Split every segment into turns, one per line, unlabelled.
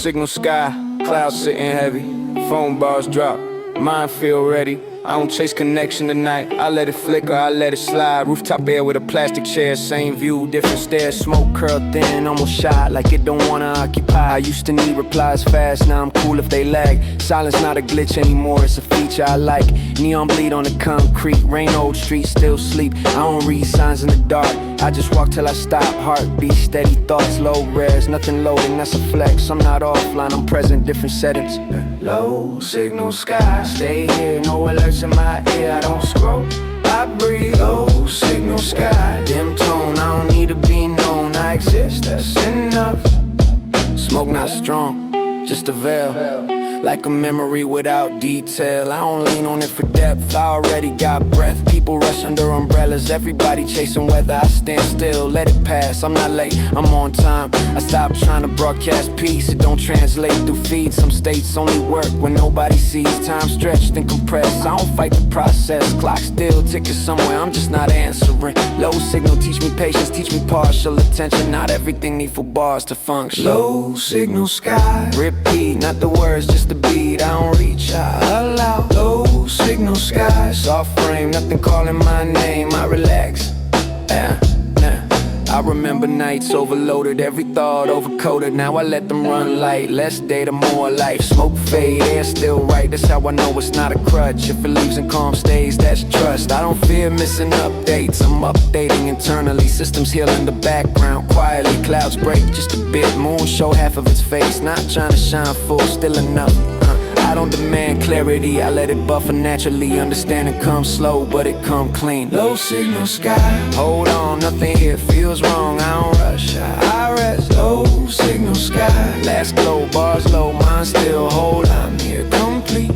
signal sky, clouds sitting heavy, phone bars drop, mind feel ready. I don't chase connection tonight, I let it flicker, I let it slide. Rooftop air with a plastic chair, same view, different stairs. Smoke curled thin, almost shy, like it don't wanna occupy. I used to need replies fast, now I'm cool if they lag. Silence not a glitch anymore, it's a feature I like. Neon bleed on the concrete, rain old street, still sleep. I don't read signs in the dark, I just walk till I stop. Heartbeat steady, thoughts low res, nothing loading, that's a flex. I'm not offline, I'm present, different settings. Low signal sky, stay here, no alerts in my ear, I don't scroll, I breathe. Low signal sky, dim tone, I don't need to be known, I exist, that's enough. Smoke not strong, just a veil, like a memory without detail. I don't lean on it for depth, I already got breath. People rush under umbrellas, everybody chasing weather. I stand still, let it pass, I'm not late, I'm on time. I stopped trying to broadcast peace, it don't translate through feeds. Some states only work when nobody sees. Time stretched and compressed, I don't fight the process. Clock still ticking somewhere, I'm just not answering. Low signal, teach me patience, teach me partial attention. Not everything need for bars to function. Low signal sky, repeat, not the words, just the beat. I don't reach, I allow. Low signal sky, soft frame, nothing calling my name, I relax. I remember nights overloaded, every thought overcoded. Now I let them run light, less data, more life. Smoke fade, air still right, that's how I know it's not a crutch. If it leaves in calm stays, that's trust. I don't fear missing updates, I'm updating internally. Systems heal in the background, quietly. Clouds break just a bit, moon show half of its face. Not trying to shine full, still enough. I don't demand clarity, I let it buffer naturally. Understanding comes slow, but it come clean. Low signal sky, hold on, nothing here feels wrong. I don't rush, I rest. Low signal sky, last glow, bars low, mine still hold. I'm here complete.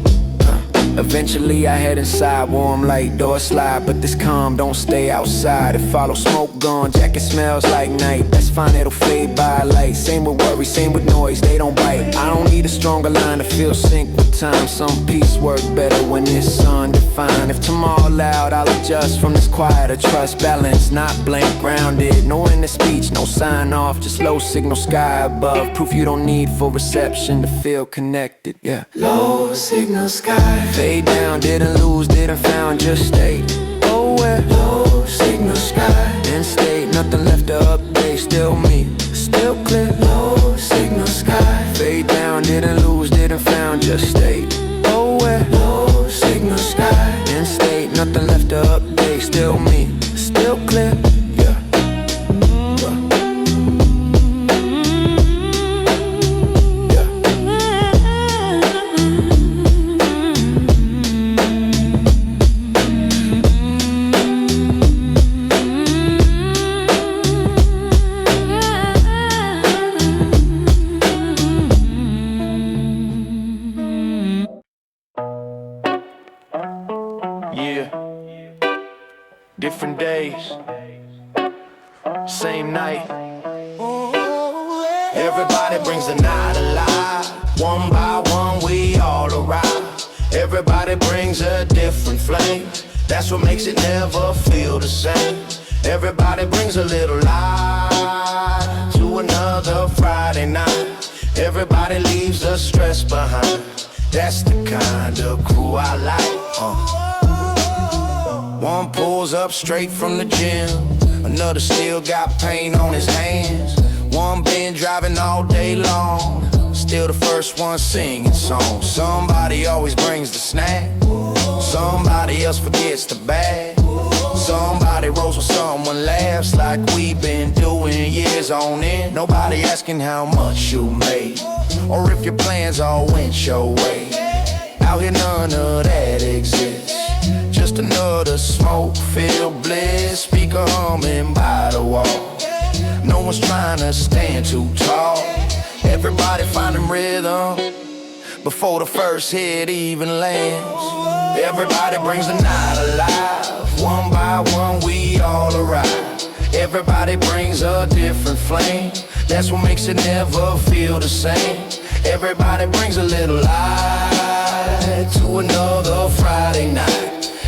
Eventually I head inside, warm light, door slide. But this calm don't stay outside, it follows smoke gone, jacket smells like night. That's fine, it'll fade by light. Same with worry, same with noise, they don't bite. I don't need a stronger line to feel sync with time. Some peace work better when it's undefined. If tomorrow loud, I'll adjust from this quieter trust. Balance, not blank, grounded. No inner speech, no sign off, just low signal sky above. Proof you don't need for reception to feel connected, yeah. Low signal sky, fade down, didn't lose, didn't found, just stayed. Oh well, low signal sky, in state, nothing left to update. Still me, still clear. Low signal sky, fade down, didn't lose, didn't found, just stayed. Oh well, low signal sky, in state, nothing left to update. Still me, still clear. Different days, same night. Everybody brings the night alive. One by one we all arrive. Everybody brings a different flame. That's what makes it never feel the same. Everybody brings a little light to another Friday night. Everybody leaves the stress behind. That's the kind of crew I like. One pulls up straight from the gym, another still got paint on his hands. One been driving all day long, still the first one singing songs. Somebody always brings the snack, somebody else forgets the bag. Somebody rolls when someone laughs, like we've been doing years on end. Nobody asking how much you made, or if your plans all went your way. Out here none of that exists, just another smoke-filled bliss. Speaker humming by the wall, no one's trying to stand too tall. Everybody finding rhythm before the first hit even lands. Everybody brings the night alive. One by one we all arrive. Everybody brings a different flame. That's what makes it never feel the same. Everybody brings a little light to another Friday night.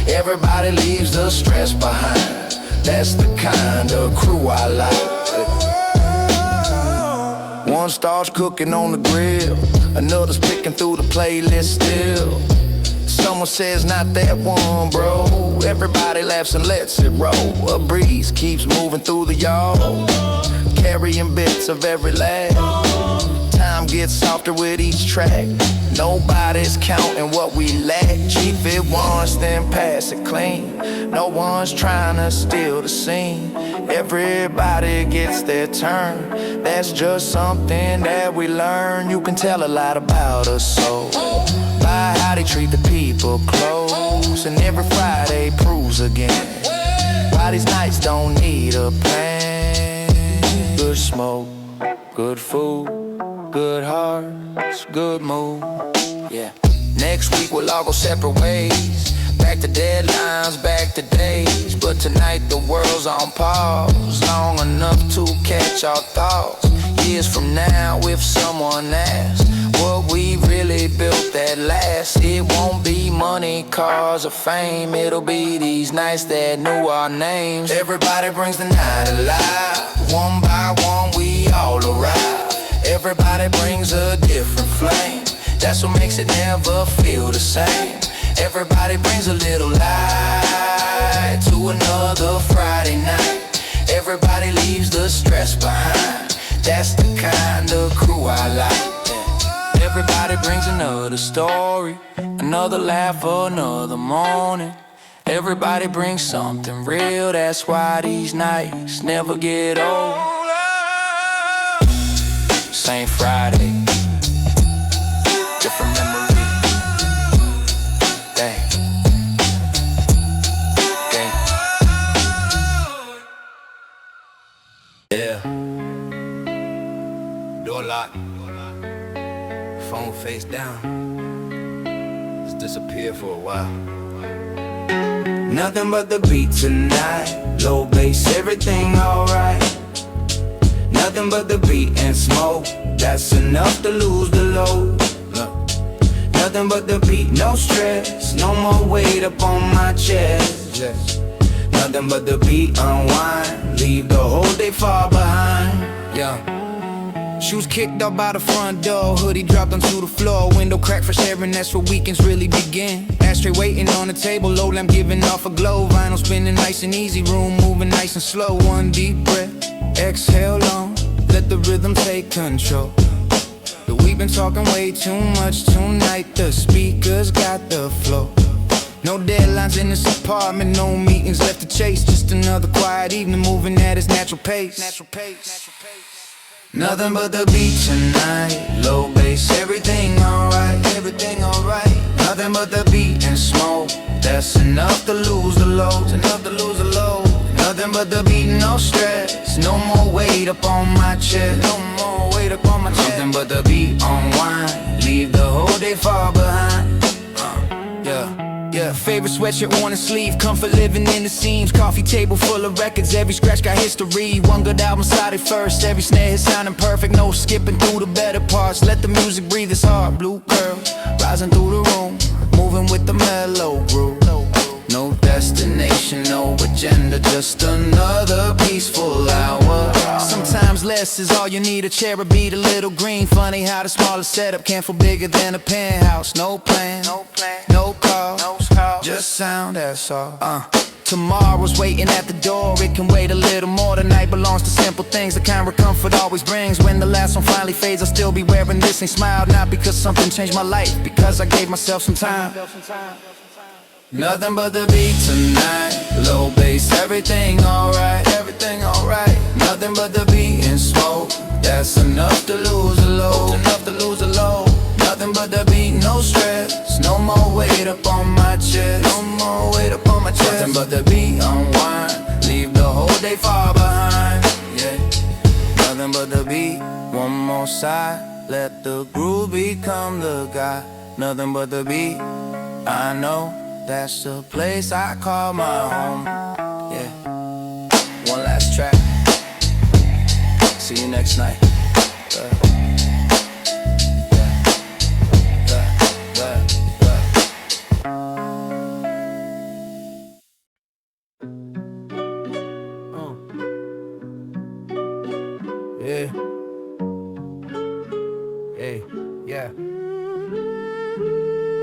Everybody leaves the stress behind. That's the kind of crew I like. One starts cooking on the grill, another's picking through the playlist still. Someone says not that one, bro. Everybody laughs and lets it roll. A breeze keeps moving through the yard, carrying bits of every laugh. Time gets softer with each track. Nobody's counting what we lack. Chief it once, then pass it clean. No one's trying to steal the scene. Everybody gets their turn. That's just something that we learn. You can tell a lot about us, so by how they treat the people close. And every Friday proves again why these nights don't need a plan. Good smoke, good food, good hearts, good mood. Yeah. Next week we'll all go separate ways. Back to deadlines, back to days. But tonight the world's on pause, long enough to catch our thoughts. Years from now, if someone asks what we really built that lasts, it won't be money, cars, or fame. It'll be these nights that knew our names. Everybody brings the night alive. One by one we all arrive. Everybody brings a different flame. That's what makes it never feel the same. Everybody brings a little light to another Friday night. Everybody leaves the stress behind. That's the kind of crew I like. Yeah. Everybody brings another story, another laugh, another morning. Everybody brings something real. That's why these nights never get old. Same Friday, different memory. Dang. Dang. Yeah. Door locked, phone face down. Just disappeared for a while. Nothing but the beat tonight. Low bass, everything alright. Nothing but the beat and smoke. That's enough to lose the load. Look. Nothing but the beat, no stress. No more weight up on my chest. Yes. Nothing but the beat, unwind. Leave the whole day far behind. Yeah. Shoes kicked up by the front door, hoodie dropped onto the floor, window cracked for sharing, that's where weekends really begin. Ashtray waiting on the table, low lamp giving off a glow, vinyl spinning nice and easy, room moving nice and slow. One deep breath, exhale long, let the rhythm take control. We've been talking way too much tonight, the speakers got the flow. No deadlines in this apartment, no meetings left to chase, just another quiet evening moving at its natural pace. Nothing but the beat tonight, low bass, everything alright, everything alright. Nothing but the beat and smoke, that's enough to lose the load, enough to lose the load. Nothing but the beat, no stress, no more weight up on my chest, no more weight up on my chest. Nothing but the beat, unwind, leave the whole day far behind. Yeah, favorite sweatshirt worn and sleeve, comfort living in the seams. Coffee table full of records, every scratch got history. One good album started first, every snare hit sounding perfect. No skipping through the better parts, let the music breathe its heart. Blue curls, rising through the room, moving with the mellow groove. No destination, no agenda, just another peaceful hour. Sometimes less is all you need, a chair, a beat, a little green. Funny how the smallest setup can't feel bigger than a penthouse. No plan, no call, just sound, that's all. Tomorrow's waiting at the door, it can wait a little more. Tonight belongs to simple things, the kind of comfort always brings. When the last one finally fades, I'll still be wearing this and smile. Not because something changed my life, because I gave myself some time. Nothing but the beat tonight, low bass, everything alright, everything alright. Nothing but the beat and smoke, that's enough to lose the load, enough to lose the load. Nothing but the beat, no stress, no more weight up on my chest, no more weight up on my chest. Nothing but the beat, unwind, leave the whole day far behind. Yeah. Nothing but the beat, one more side, let the groove become the guide. Nothing but the beat, I know that's the place I call my home. Yeah. One last track. See you next night. Yeah.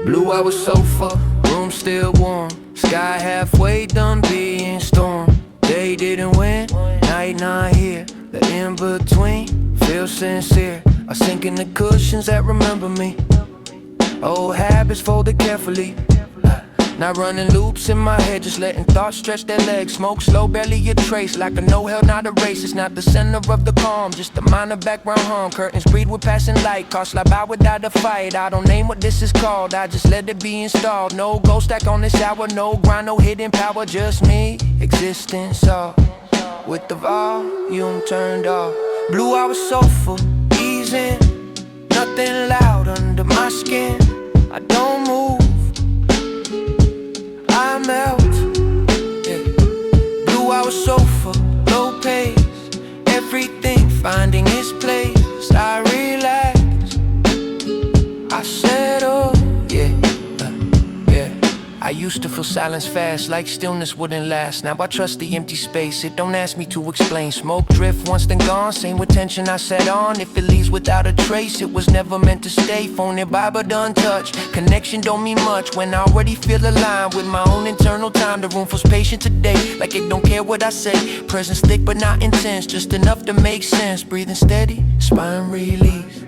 Blue hour sofa, room still warm. Sky halfway done being storm. Day didn't win, night not here. The in-between feels sincere. I sink in the cushions that remember me. Old habits folded carefully. Not running loops in my head, just letting thoughts stretch their legs. Smoke slow, barely a trace, like a no hell, not a race. It's not the center of the calm, just a minor background hum. Curtains breathe with passing light, cars slide by without a fight. I don't name what this is called, I just let it be installed. No ghost stack on this hour, no grind, no hidden power. Just me, existence all, with the volume turned off. Blue hour sofa, easing, nothing loud under my skin. I don't move, I melt, yeah. Blue hour sofa, low pace, everything finding its place. I relax, I settle, yeah, yeah. I used to feel silence fast, like stillness wouldn't last. Now I trust the empty space, it don't ask me to explain. Smoke drift once then gone, same with tension I set on. If it leaves without a trace, it was never meant to stay. Phone nearby but untouched, connection don't mean much when I already feel aligned with my own internal time. The room feels patient today, like it don't care what I say. Presence thick but not intense, just enough to make sense. Breathing steady, spine release.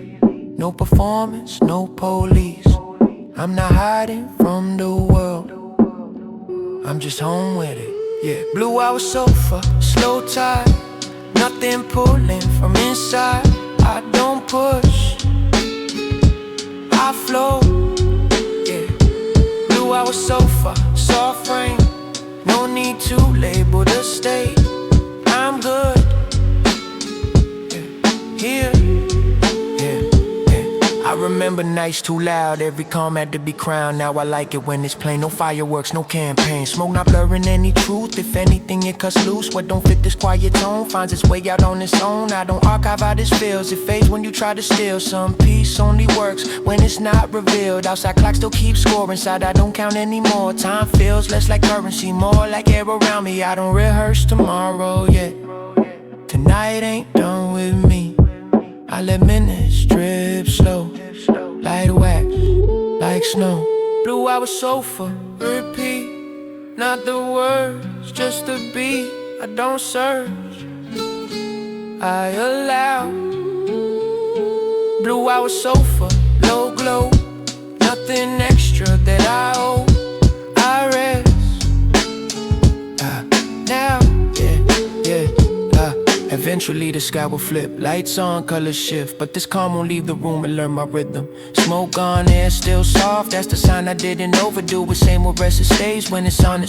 No performance, no police. I'm not hiding from the world, I'm just home with it, yeah. Blue hour sofa, slow tide, nothing pulling from inside. I don't push, I flow, yeah. Blue hour sofa, soft frame, no need to label the state. I'm good, yeah. Here, I remember nights too loud, every calm had to be crowned. Now I like it when it's plain, no fireworks, no campaign. Smoke not blurring any truth, if anything it cuts loose. What don't fit this quiet tone finds its way out on its own. I don't archive how this feels, it fades when you try to steal. Some peace only works when it's not revealed. Outside clock still keeps score, inside I don't count anymore. Time feels less like currency, more like air around me. I don't rehearse tomorrow yet, tonight ain't done with me. I let minutes drip slow, light wax, like snow. Blue hour sofa, repeat, not the words, just the beat. I don't search, I allow. Blue hour sofa, low glow, nothing extra that I owe. I rest, now, yeah. Eventually the sky will flip, lights on, colors shift. But this calm won't leave the room and learn my rhythm. Smoke on, air still soft, that's the sign I didn't overdo it. Same with rest, it stays when it's on,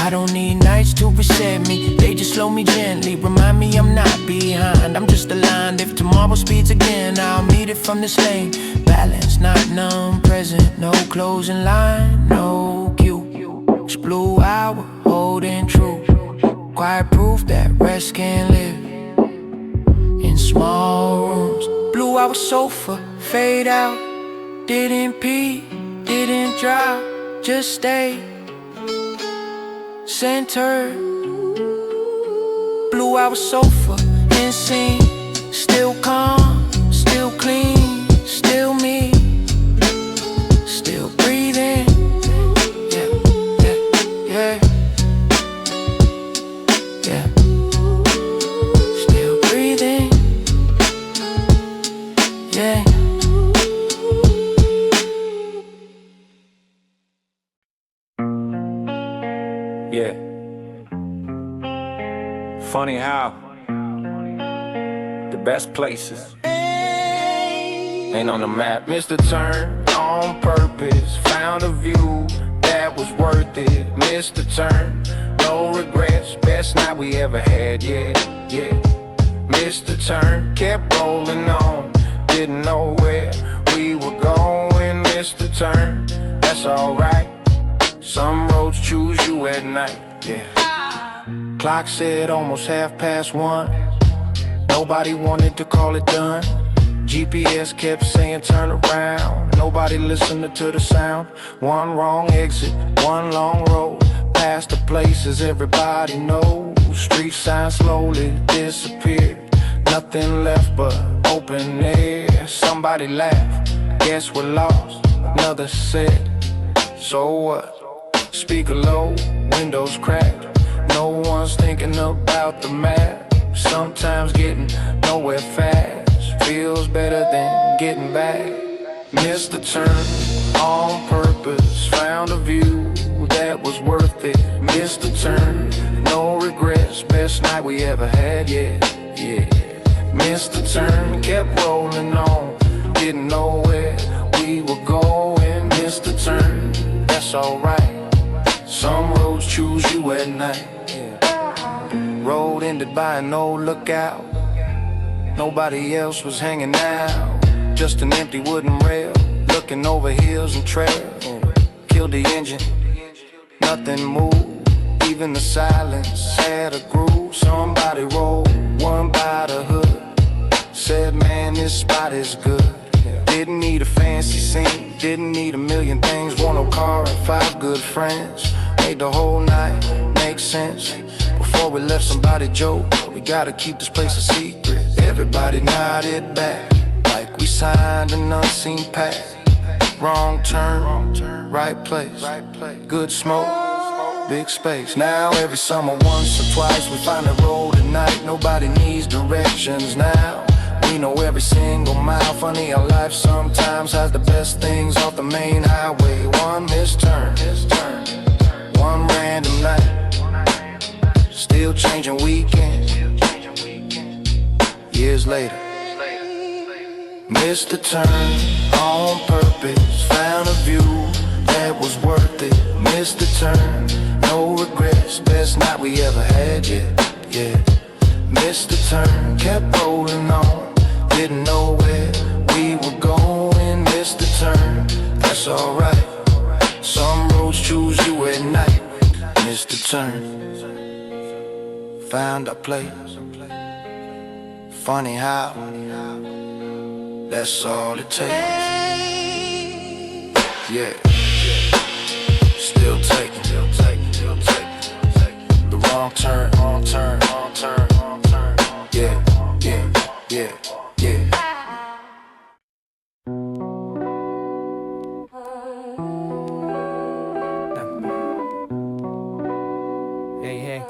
I don't need nights to reset me, they just slow me gently. Remind me I'm not behind, I'm just aligned. If tomorrow speeds again, I'll meet it from this lane. Balance, not numb, present, no closing line, no cue. It's blue hour, holding true. Quiet proof that rest can live in small rooms. Blue hour sofa, fade out. Didn't pee, didn't drop, just stay centered. Blue hour sofa, in scene, still calm, still clean, still me, still breathing, yeah. Still breathing, yeah.
Yeah. Funny how the best places ain't on the map. Missed a turn on purpose, found a view that was worth it. Missed a turn, no regrets, best night we ever had, yeah. Missed a turn, kept rolling on, didn't know where we were going. Missed a turn, that's alright. Some roads choose you at night, yeah. Clock said almost 1:30. Nobody wanted to call it done. GPS kept saying turn around. Nobody listened to the sound. One wrong exit, one long road, past the places everybody knows. Street signs slowly disappeared, nothing left but open air. Somebody laughed, guess we're lost. Another said, So what? Speaker low, windows cracked. No one's thinking about the math. Sometimes getting nowhere fast feels better than getting back. Missed the turn on purpose, found a view that was worth it. Missed the turn, no regrets, best night we ever had, yeah. Missed the turn, kept rolling on, didn't know where we were going. Missed the turn, that's alright. Some roads choose you at night. Road ended by an old lookout. Nobody else was hanging out. Just an empty wooden rail, looking over hills and trails. Killed the engine, nothing moved. Even the silence had a groove. Somebody rolled one by the hood. Said, man, this spot is good. Didn't need a fancy scene, didn't need a million things. Want no car and 5 good friends. Made the whole night make sense. Before we left, somebody joked, we gotta keep this place a secret. Everybody nodded back, like we signed an unseen pact. Wrong turn, right place, good smoke, big space. Now every summer, once or twice, we find a road at night. Nobody needs directions now. We know every single mile. Funny how life sometimes has the best things off the main highway. One missed turn, one random night, still changing weekends. Years later, missed the turn on purpose, found a view that was worth it. Missed the turn, no regrets, best night we ever had, yeah. Missed the turn, kept rolling on, didn't know where we were going. Missed the turn, that's alright. Some roads choose you at night. Missed the turn, found our place. Funny how that's all it takes. Yeah. Still taking the wrong turn, yeah.
Hey.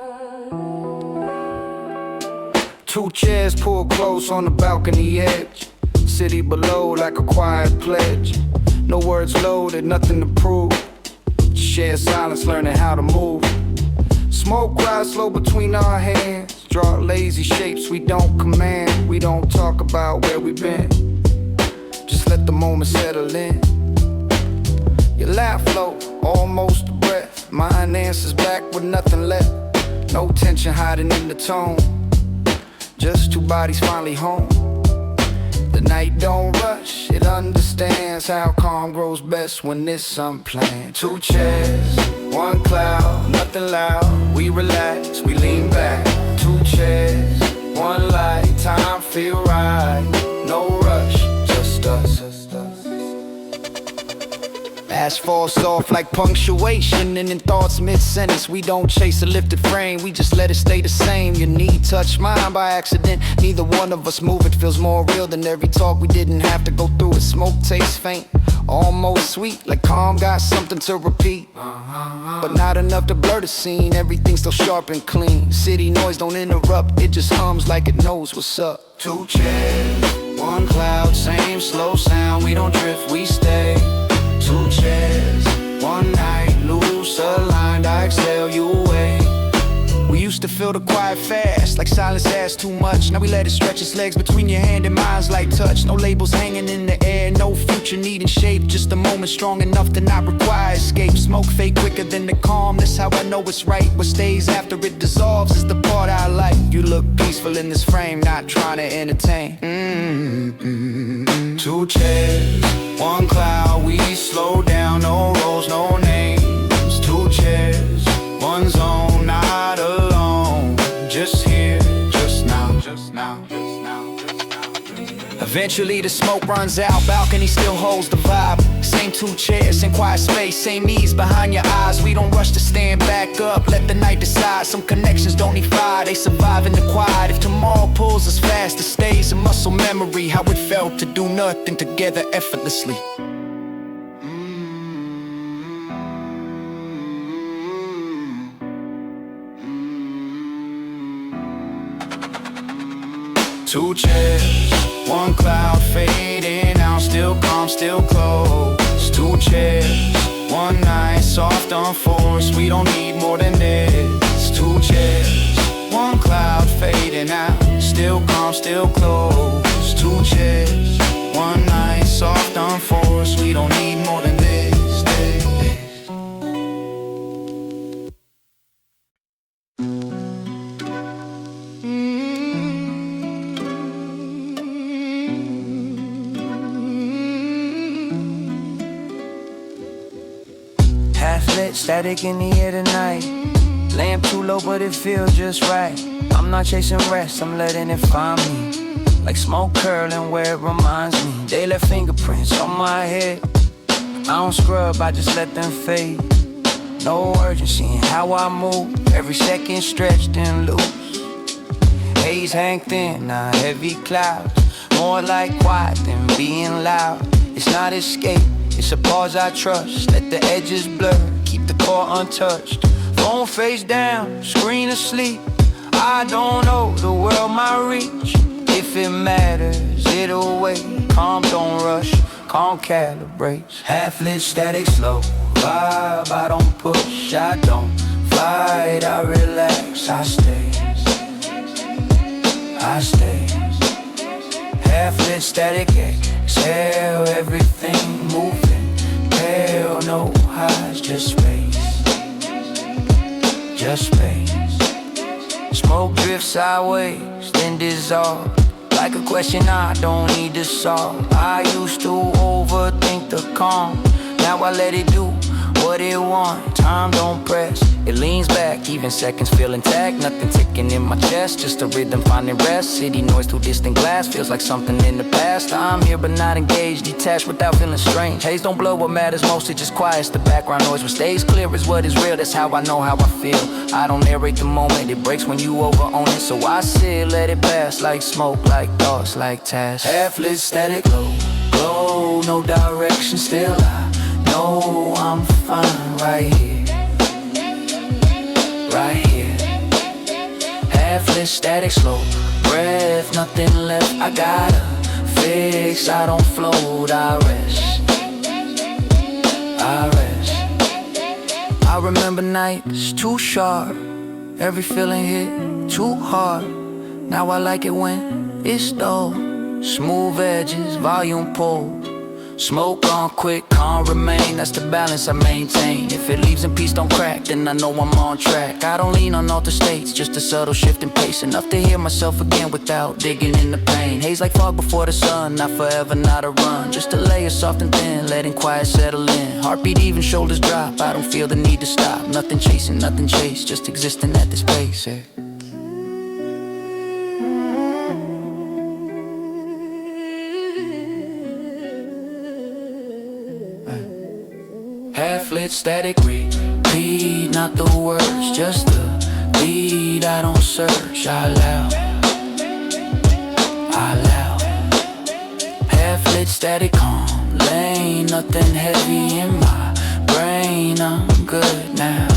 2 chairs pulled close on the balcony edge. City below like a quiet pledge. No words loaded, nothing to prove. Share silence, learning how to move. Smoke rise slow between our hands. Draw lazy shapes we don't command. We don't talk about where we've been. Just let the moment settle in. Your laugh flow, almost a breath. Mine answers back with nothing left. No tension hiding in the tone. Just 2 bodies finally home. The night don't rush, it understands how calm grows best when it's unplanned. 2 chairs, 1 cloud, nothing loud. We relax, we lean back. 2 chairs, 1 light, time feel right. No rush, just us. Asphalt soft like punctuation, and in thoughts mid-sentence we don't chase a lifted frame, we just let it stay the same. Your knee touched mine by accident, neither one of us move. It feels more real than every talk we didn't have to go through it. Smoke tastes faint, almost sweet, like calm got something to repeat, but not enough to blur the scene. Everything's still sharp and clean. City noise don't interrupt, it just hums like it knows what's up. 2 chairs, 1 cloud, same slow sound. We don't drift, we stay. 2 chairs, 1 night, loose, aligned, I exhale you away. We used to feel the quiet fast, like silence asks too much. Now we let it stretch its legs between your hand and mine's like touch. No labels hanging in the air, no future needing shape. Just a moment strong enough to not require escape. Smoke fade quicker than the calm, that's how I know it's right. What stays after it dissolves is the part I like. You look peaceful in this frame, not trying to entertain. 2 chairs, 1 cloud, we slow down. No roles, no names. 2 chairs, 1 zone, not alone. Just here, just now. Eventually the smoke runs out, balcony still holds the vibe. Same 2 chairs, same quiet space, same ease behind your eyes. We don't rush to stand back up, let the night decide. Some connections don't need fire, they survive in the quiet. If tomorrow pulls us fast, it stays a muscle memory. How it felt to do nothing together effortlessly. Two chairs, one cloud fading out, still calm, still close. Two chairs, one night, soft unforced, we don't need more than this. Two chairs, one cloud fading out, still calm, still close. Two chairs, one night, soft unforced, we don't need more than this.
Half-lit, static in the air tonight. Lamp too low but it feels just right. I'm not chasing rest, I'm letting it find me. Like smoke curling where it reminds me. They left fingerprints on my head. I don't scrub, I just let them fade. No urgency in how I move. Every second stretched and loose. Haze hang thin, not heavy clouds. More like quiet than being loud. It's not escape, it's a pause I trust. Let the edges blur, keep the core untouched. Phone face down, screen asleep. I don't know, the world might reach. If it matters, it'll wait. Calm, don't rush, calm calibrates. Half-lit, static, slow vibe, I don't push, I don't fight, I relax, I stay. Half-lit, static, exhale, everything moving. Pale, no highs, just space. Smoke drifts sideways, then dissolve. Like a question I don't need to solve. I used to overthink the calm. Now I let it do what it want. Time don't press, it leans back. Even seconds feel intact. Nothing ticking in my chest, just a rhythm finding rest. City noise through distant glass, feels like something in the past. I'm here but not engaged, detached without feeling strange. Haze don't blow what matters most, it just quiets the background noise. What stays clear is what is real, that's how I know how I feel. I don't narrate the moment, it breaks when you over own it. So I sit, let it pass, like smoke, like thoughts, like tasks. Half-lit, static, low, glow, no direction, still I know I'm fine right here. Half-lit, static, slow breath, nothing left I gotta fix. I don't float, I rest. I remember nights too sharp, every feeling hit too hard. Now I like it when it's dull, smooth edges, volume pull. Smoke on quick, calm remain, that's the balance I maintain. If it leaves in peace, don't crack, then I know I'm on track. I don't lean on altered states, just a subtle shift in pace. Enough to hear myself again without digging in the pain. Haze like fog before the sun, not forever, not a run. Just a layer soft and thin, letting quiet settle in. Heartbeat even, shoulders drop, I don't feel the need to stop. Nothing chasing, nothing chased, just existing at this pace, yeah. Half-lit, static, repeat, not the words, just the beat. I don't search, I loud. Half-lit, static, calm lane, nothing heavy in my brain. I'm good now.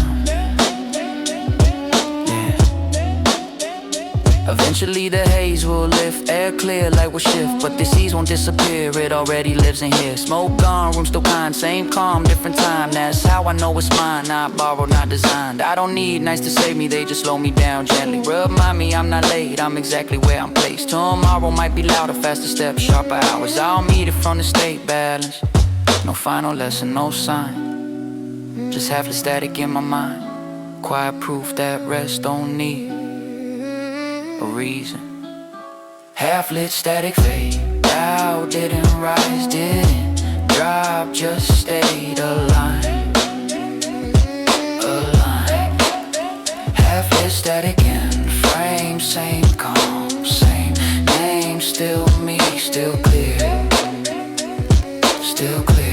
Eventually the haze will lift, air clear, light will shift. But this ease won't disappear, it already lives in here. Smoke gone, room still kind, same calm, different time. That's how I know it's mine, not borrowed, not designed. I don't need nights to save me, they just slow me down gently. Remind me I'm not late, I'm exactly where I'm placed. Tomorrow might be louder, faster steps, sharper hours. I'll meet it from the state balance. No final lesson, no sign, just half the static in my mind. Quiet proof that rest don't need a reason. Half-lit, static, fade out, didn't rise, didn't drop, just stayed aligned. Half-lit, static in frame, same calm, same name, still me, still clear, still clear.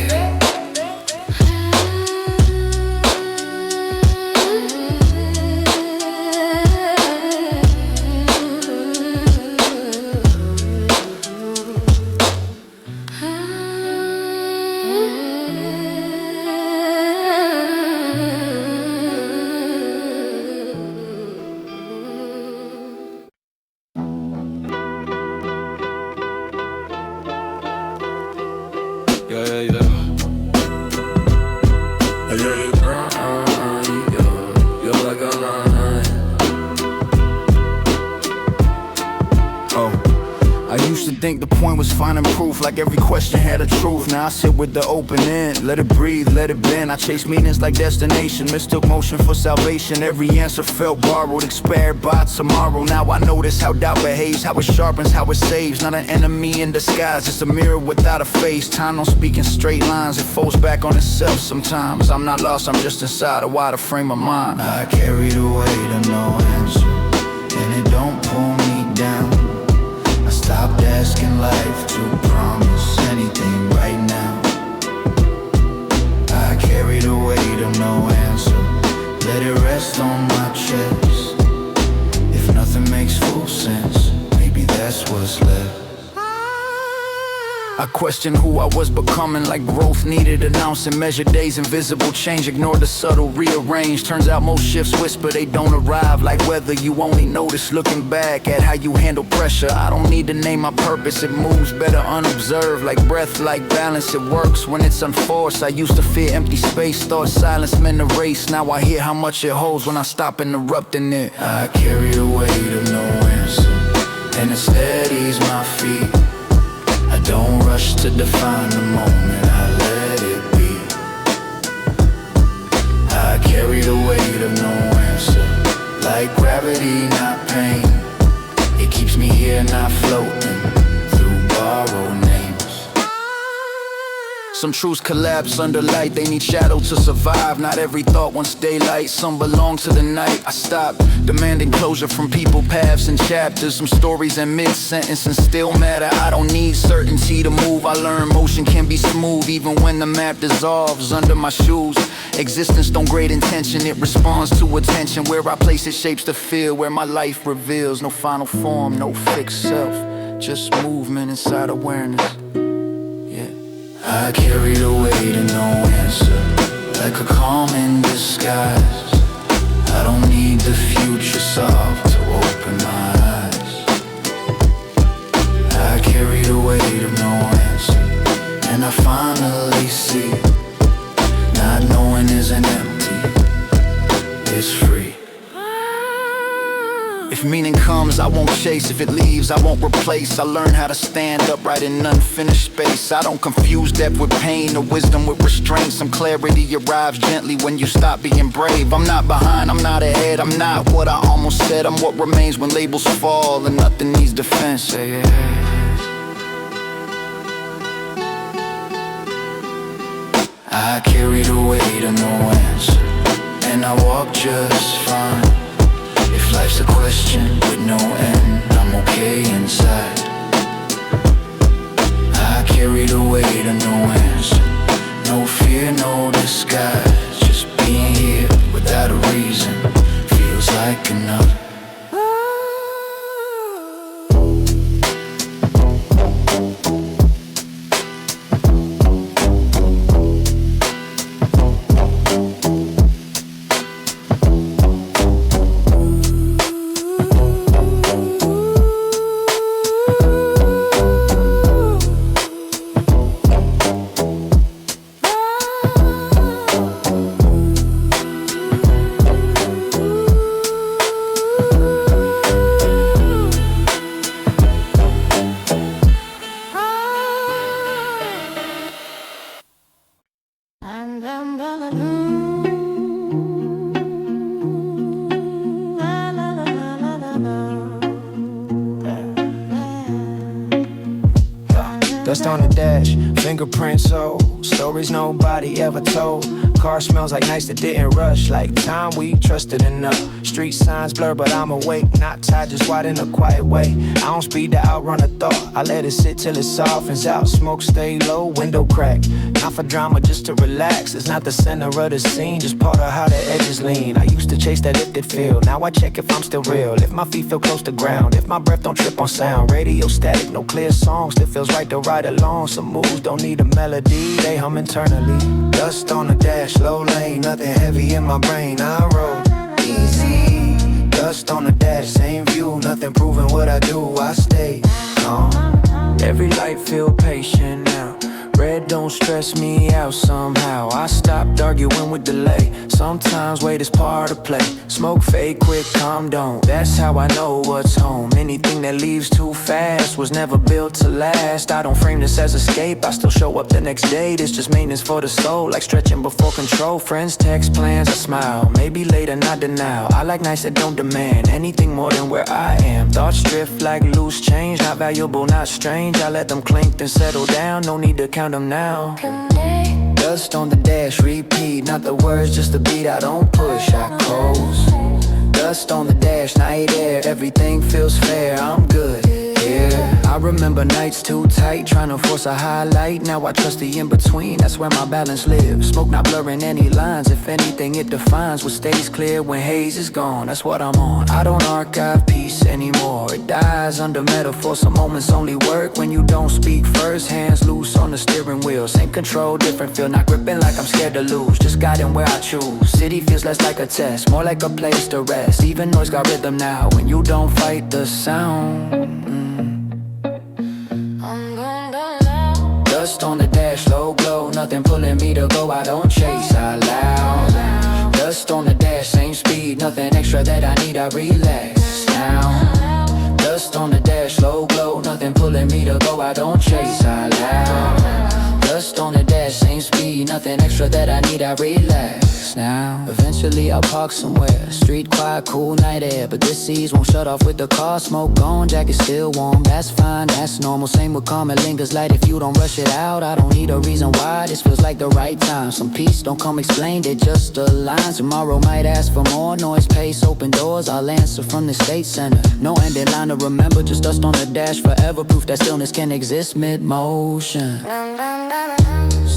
Used to think the point was finding proof, like every question had a truth. Now I sit with the open end, let it breathe, let it bend. I chase meanings like destination, mistook motion for salvation. Every answer felt borrowed, expired by tomorrow. Now I notice how doubt behaves, how it sharpens, how it saves. Not an enemy in disguise, it's a mirror without a face. Time don't speak in straight lines, it folds back on itself sometimes. I'm not lost, I'm just inside a wider frame of mind. I carry the weight of no answer, and it don't pull me down. I stopped asking life to promise anything right now. I carry the weight of no answer, let it rest on my chest. If nothing makes full sense, maybe that's what's left. I question who I was becoming, like growth needed announcing. Measure days, invisible change, ignore the subtle rearrange. Turns out most shifts whisper, they don't arrive. Like weather, you only notice looking back at how you handle pressure. I don't need to name my purpose, it moves better unobserved. Like breath, like balance, it works when it's unforced. I used to fear empty space, thought silence meant a race. Now I hear how much it holds when I stop interrupting it. I carry the weight of no answer, and it steadies my feet. I don't rush to define the moment, I let it be. I carry the weight of no answer, like gravity, not pain. It keeps me here, not floating through borrowed names. Some truths collapse under light, they need shadow to survive. Not every thought wants daylight, some belong to the night. I stop demanding closure from people, paths and chapters. Some stories in mid-sentence and still matter. I don't need certainty to move, I learn motion can be smooth even when the map dissolves under my shoes. Existence don't grade intention, it responds to attention. Where I place it shapes the field, where my life reveals. No final form, no fixed self, just movement inside awareness. I carry the weight of no answer, like a calm in disguise. I don't need the future solved to open my eyes. I carry the weight of no answer, and I finally see not knowing isn't empty, it's free. If meaning comes, I won't chase. If it leaves, I won't replace. I learn how to stand upright in unfinished space. I don't confuse depth with pain or wisdom with restraint. Some clarity arrives gently when you stop being brave. I'm not behind, I'm not ahead, I'm not what I almost said. I'm what remains when labels fall and nothing needs defense. I carry the weight of no answer, and I walk just fine. If life's a question with no end, I'm okay inside. I carry the weight of no answer, no fear, no disguise. Just being here without a reason feels like enough.
Dust on the dash, fingerprints old, stories nobody ever told. Car smells like nights that didn't rush, like time we trusted enough. Street signs blur, but I'm awake, not tired, just wide in a quiet way. I don't speed to outrun a thought, I let it sit till it softens out. Smoke stay low, window crack, not for drama, just to relax. It's not the center of the scene, just part of how the edges lean. I used to chase that lifted feel, now I check if I'm still real. If my feet feel close to ground, if my breath don't trip on sound. Radio static, no clear song, still feels right to ride along. Some moves don't need a melody, they hum internally. Dust on the dash, slow lane, nothing heavy in my brain. I roll easy. Dust on the dash, same view, nothing proving what I do. I stay calm. Every light feel patient now. Bread don't stress me out somehow. I stopped arguing with delay. Sometimes wait is part of play. Smoke fade quick, calm down. That's how I know what's home. Anything that leaves too fast was never built to last. I don't frame this as escape, I still show up the next day. This just maintenance for the soul, like stretching before control. Friends text plans, I smile. Maybe later, not denial. I like nights that don't demand anything more than where I am. Thoughts drift like loose change, not valuable, not strange. I let them clink then settle down, no need to count them now. Dust on the dash, repeat, not the words, just the beat. I don't push, I close. Dust on the dash, night air, everything feels fair. I'm good here. I remember nights too tight, trying to force a highlight. Now I trust the in-between, that's where my balance lives. Smoke not blurring any lines, if anything it defines what stays clear when haze is gone. That's what I'm on. I don't archive peace anymore, it dies under metaphor. Some moments only work when you don't speak first. Hands loose on the steering wheel, same control, different feel. Not gripping like I'm scared to lose, just guiding where I choose. City feels less like a test, more like a place to rest. Even noise got rhythm now, when you don't fight the sound. Dust on the dash, low glow, nothing pulling me to go. I don't chase, I loud. Dust on the dash, same speed, nothing extra that I need, I relax now. Dust on the dash, low glow, nothing pulling me to go. I don't chase, I loud. Dust on the dash, same speed, nothing extra that I need, I relax now. Eventually I'll park somewhere, street quiet, cool night air. But this seas won't shut off with the car smoke gone. Jacket still warm, that's fine, that's normal. Same with calm, it lingers light if you don't rush it out. I don't need a reason why, this feels like the right time. Some peace don't come explained, it just aligns. Tomorrow might ask for more noise, pace, open doors. I'll answer from the state center. No ending line to remember, just dust on the dash forever. Proof that stillness can exist mid-motion.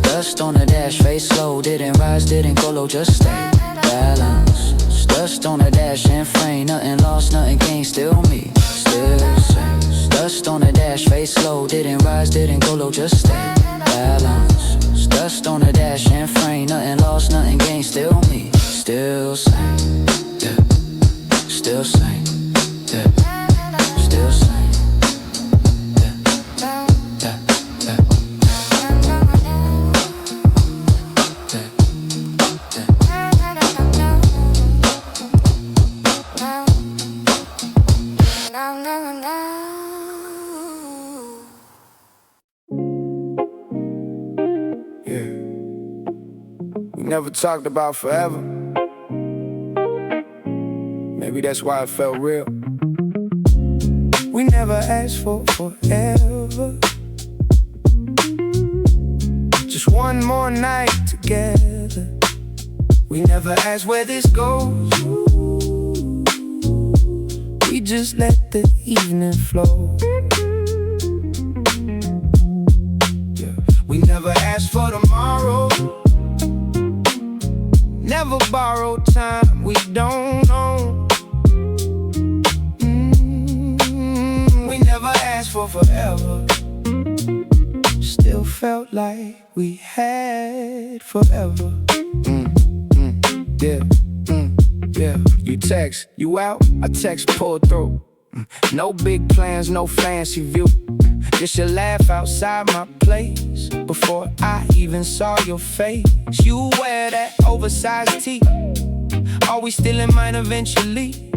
Dust on the dash, face slow, didn't rise, didn't go low, just stay balanced. Dust on the dash and frame, nothing lost, nothing gained, still me, still same. Dust on the dash, face slow, didn't rise, didn't go low, just stay balanced. Dust on the dash and frame, nothing lost, nothing gained, still me, still same, yeah. Still same, yeah. Still same.
Never talked about forever. Maybe that's why it felt real.
We never asked for forever. Just one more night together. We never asked where this goes. We just let the evening flow. Yeah. We never asked for tomorrow. Never borrow time we don't own. We never asked for forever. Still felt like we had forever.
Yeah, yeah. You text, you out, I text, pull through. No big plans, no fancy view. Just your laugh outside my place. Before I even saw your face, you wear that oversized tee. Always still in mine eventually.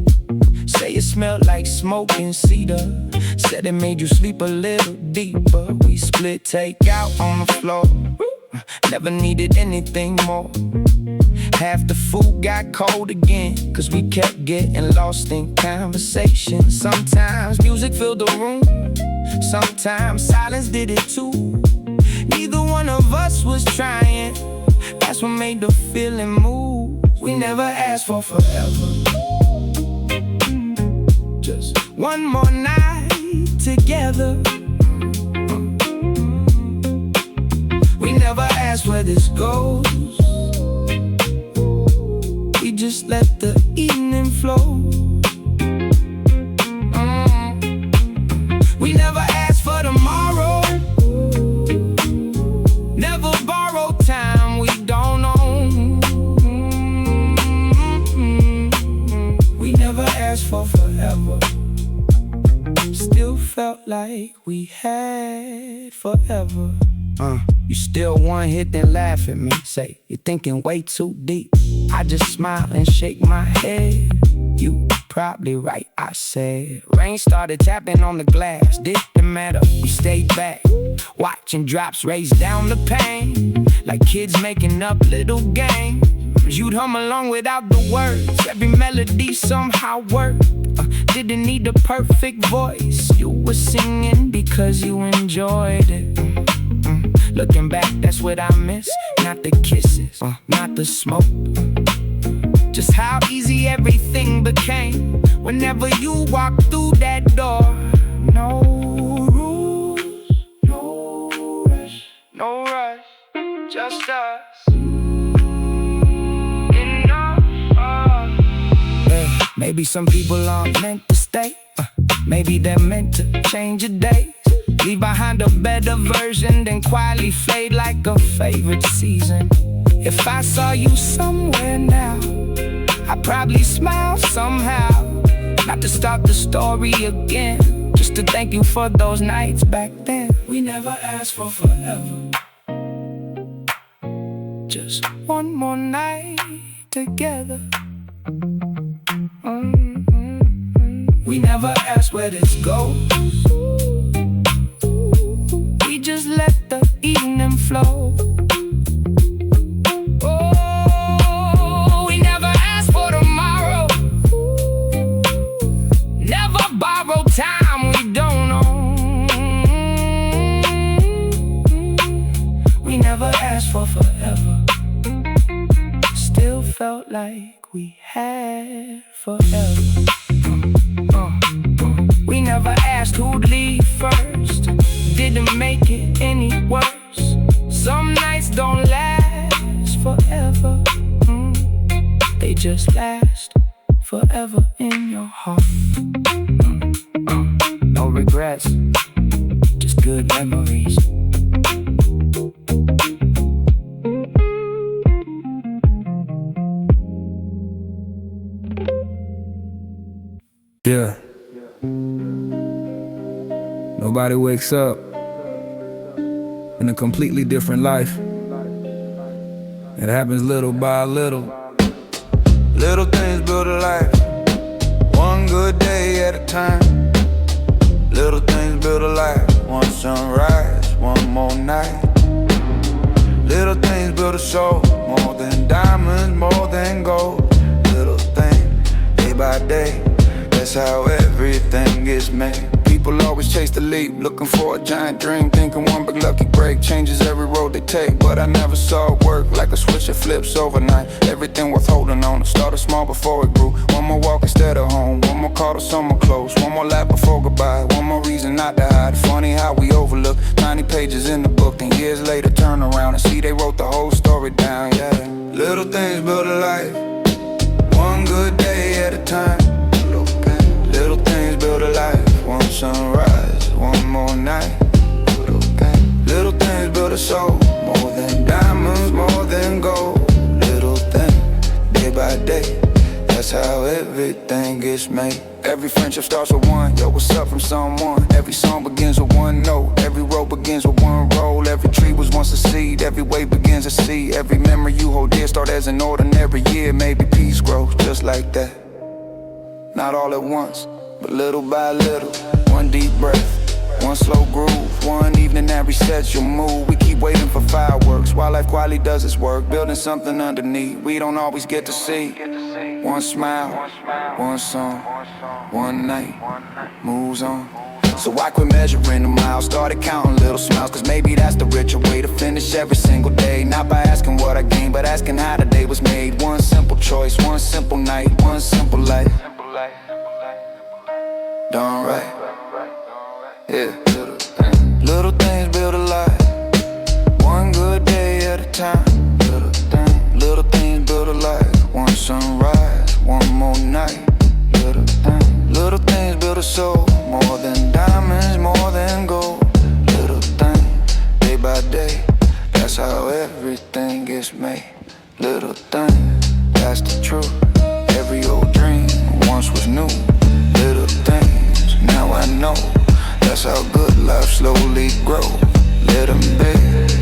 Say it smelled like smoke and cedar. Said it made you sleep a little deeper. We split takeout on the floor. Never needed anything more. Half the food got cold again, cause we kept getting lost in conversation. Sometimes music filled the room, sometimes silence did it too. Neither one of us was trying, that's what made the feeling move. We never asked for forever. Just one more night together. We never asked where this goes. We just let the evening flow. We never asked for tomorrow. Never borrow time we don't own. We never asked for forever. Still felt like we had forever.
You still one hit, then laugh at me. Say, you're thinking way too deep. I just smile and shake my head. You probably right, I said. Rain started tapping on the glass, didn't matter, we stayed back, watching drops race down the pane, like kids making up little games. You'd hum along without the words, every melody somehow worked. Didn't need a perfect voice, you were singing because you enjoyed it. Looking back, that's what I miss. Not the kisses, not the smoke. Just how easy everything became whenever you walked through that door. No rules, no rush, no rush, just us. Maybe some people aren't meant to stay. Maybe they're meant to change your days. Leave behind a better version, then quietly fade like a favorite season. If I saw you somewhere now, I'd probably smile somehow. Not to start the story again, just to thank you for those nights back then. We never asked for forever, just one more night together. We never asked where this goes. We just let the evening flow. Oh, we never asked for tomorrow. Never borrow time we don't own. We never asked for forever. Still felt like we had forever. We never asked who'd leave first. Didn't make it any worse. Some nights don't last forever. They just last forever in your heart. No regrets, just good memories.
Yeah. Nobody wakes up in a completely different life. It happens little by little. Little things build a life, one good day at a time. Little things build a life, one sunrise, one more night. Little things build a soul, more than diamonds, more than gold. Little things, day by day, that's how everything gets made. People always chase the leap, looking for a giant dream, thinking one big lucky break changes every road they take. But I never saw it work like a switch that flips overnight. Everything worth holding on, started small before it grew. One more walk instead of home, one more call to someone close, one more lap before goodbye, one more reason not to hide. Funny how we overlook tiny pages in the book, then years later turn around and see they wrote the whole story down. Yeah, little things build a life, one good day at a time. Little things build a life, one sunrise, one more night. Little things build a soul, more than diamonds, more than gold. Little things, day by day, that's how everything gets made. Every friendship starts with one, yo, what's up from someone. Every song begins with one note, every road begins with one roll. Every tree was once a seed, every wave begins a sea. Every memory you hold dear start as an ordinary year. Maybe peace grows just like that. Not all at once, but little by little. One deep breath, one slow groove, one evening that resets your mood. We keep waiting for fireworks while life quietly does its work, building something underneath we don't always get to see. One smile, one song, one night, moves on. So I quit measuring the miles, started counting little smiles, cause maybe that's the richer way to finish every single day. Not by asking what I gained, but asking how the day was made. One simple choice, one simple night, one simple life. Done right, yeah. Little things build a life, one good day at a time. Little things build a life, one sunrise, one more night. Little things build a soul, more than diamonds, more than gold. Little things, day by day, that's how everything gets made. Little things, that's the truth. Every old dream once was new. Little things, now I know, that's how good life slowly grows. Let them be.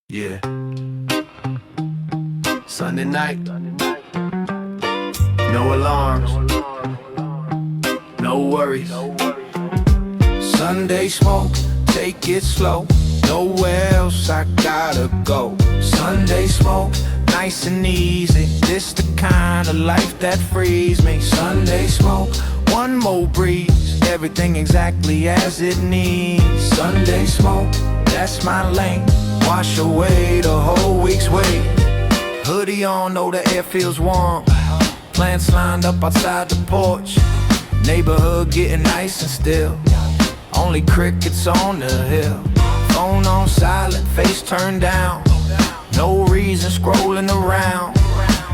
Yeah. Sunday night. No alarms. No worries. Sunday smoke, take it slow. Nowhere else I gotta go. Sunday smoke, nice and easy. This the kind of life that frees me. Sunday smoke, one more breeze. Everything exactly as it needs. Sunday smoke, that's my lane. Wash away the whole week's wait. Hoodie on, know the air feels warm. Plants lined up outside the porch. Neighborhood getting nice and still. Only crickets on the hill. Phone on silent, face turned down. No reason scrolling around.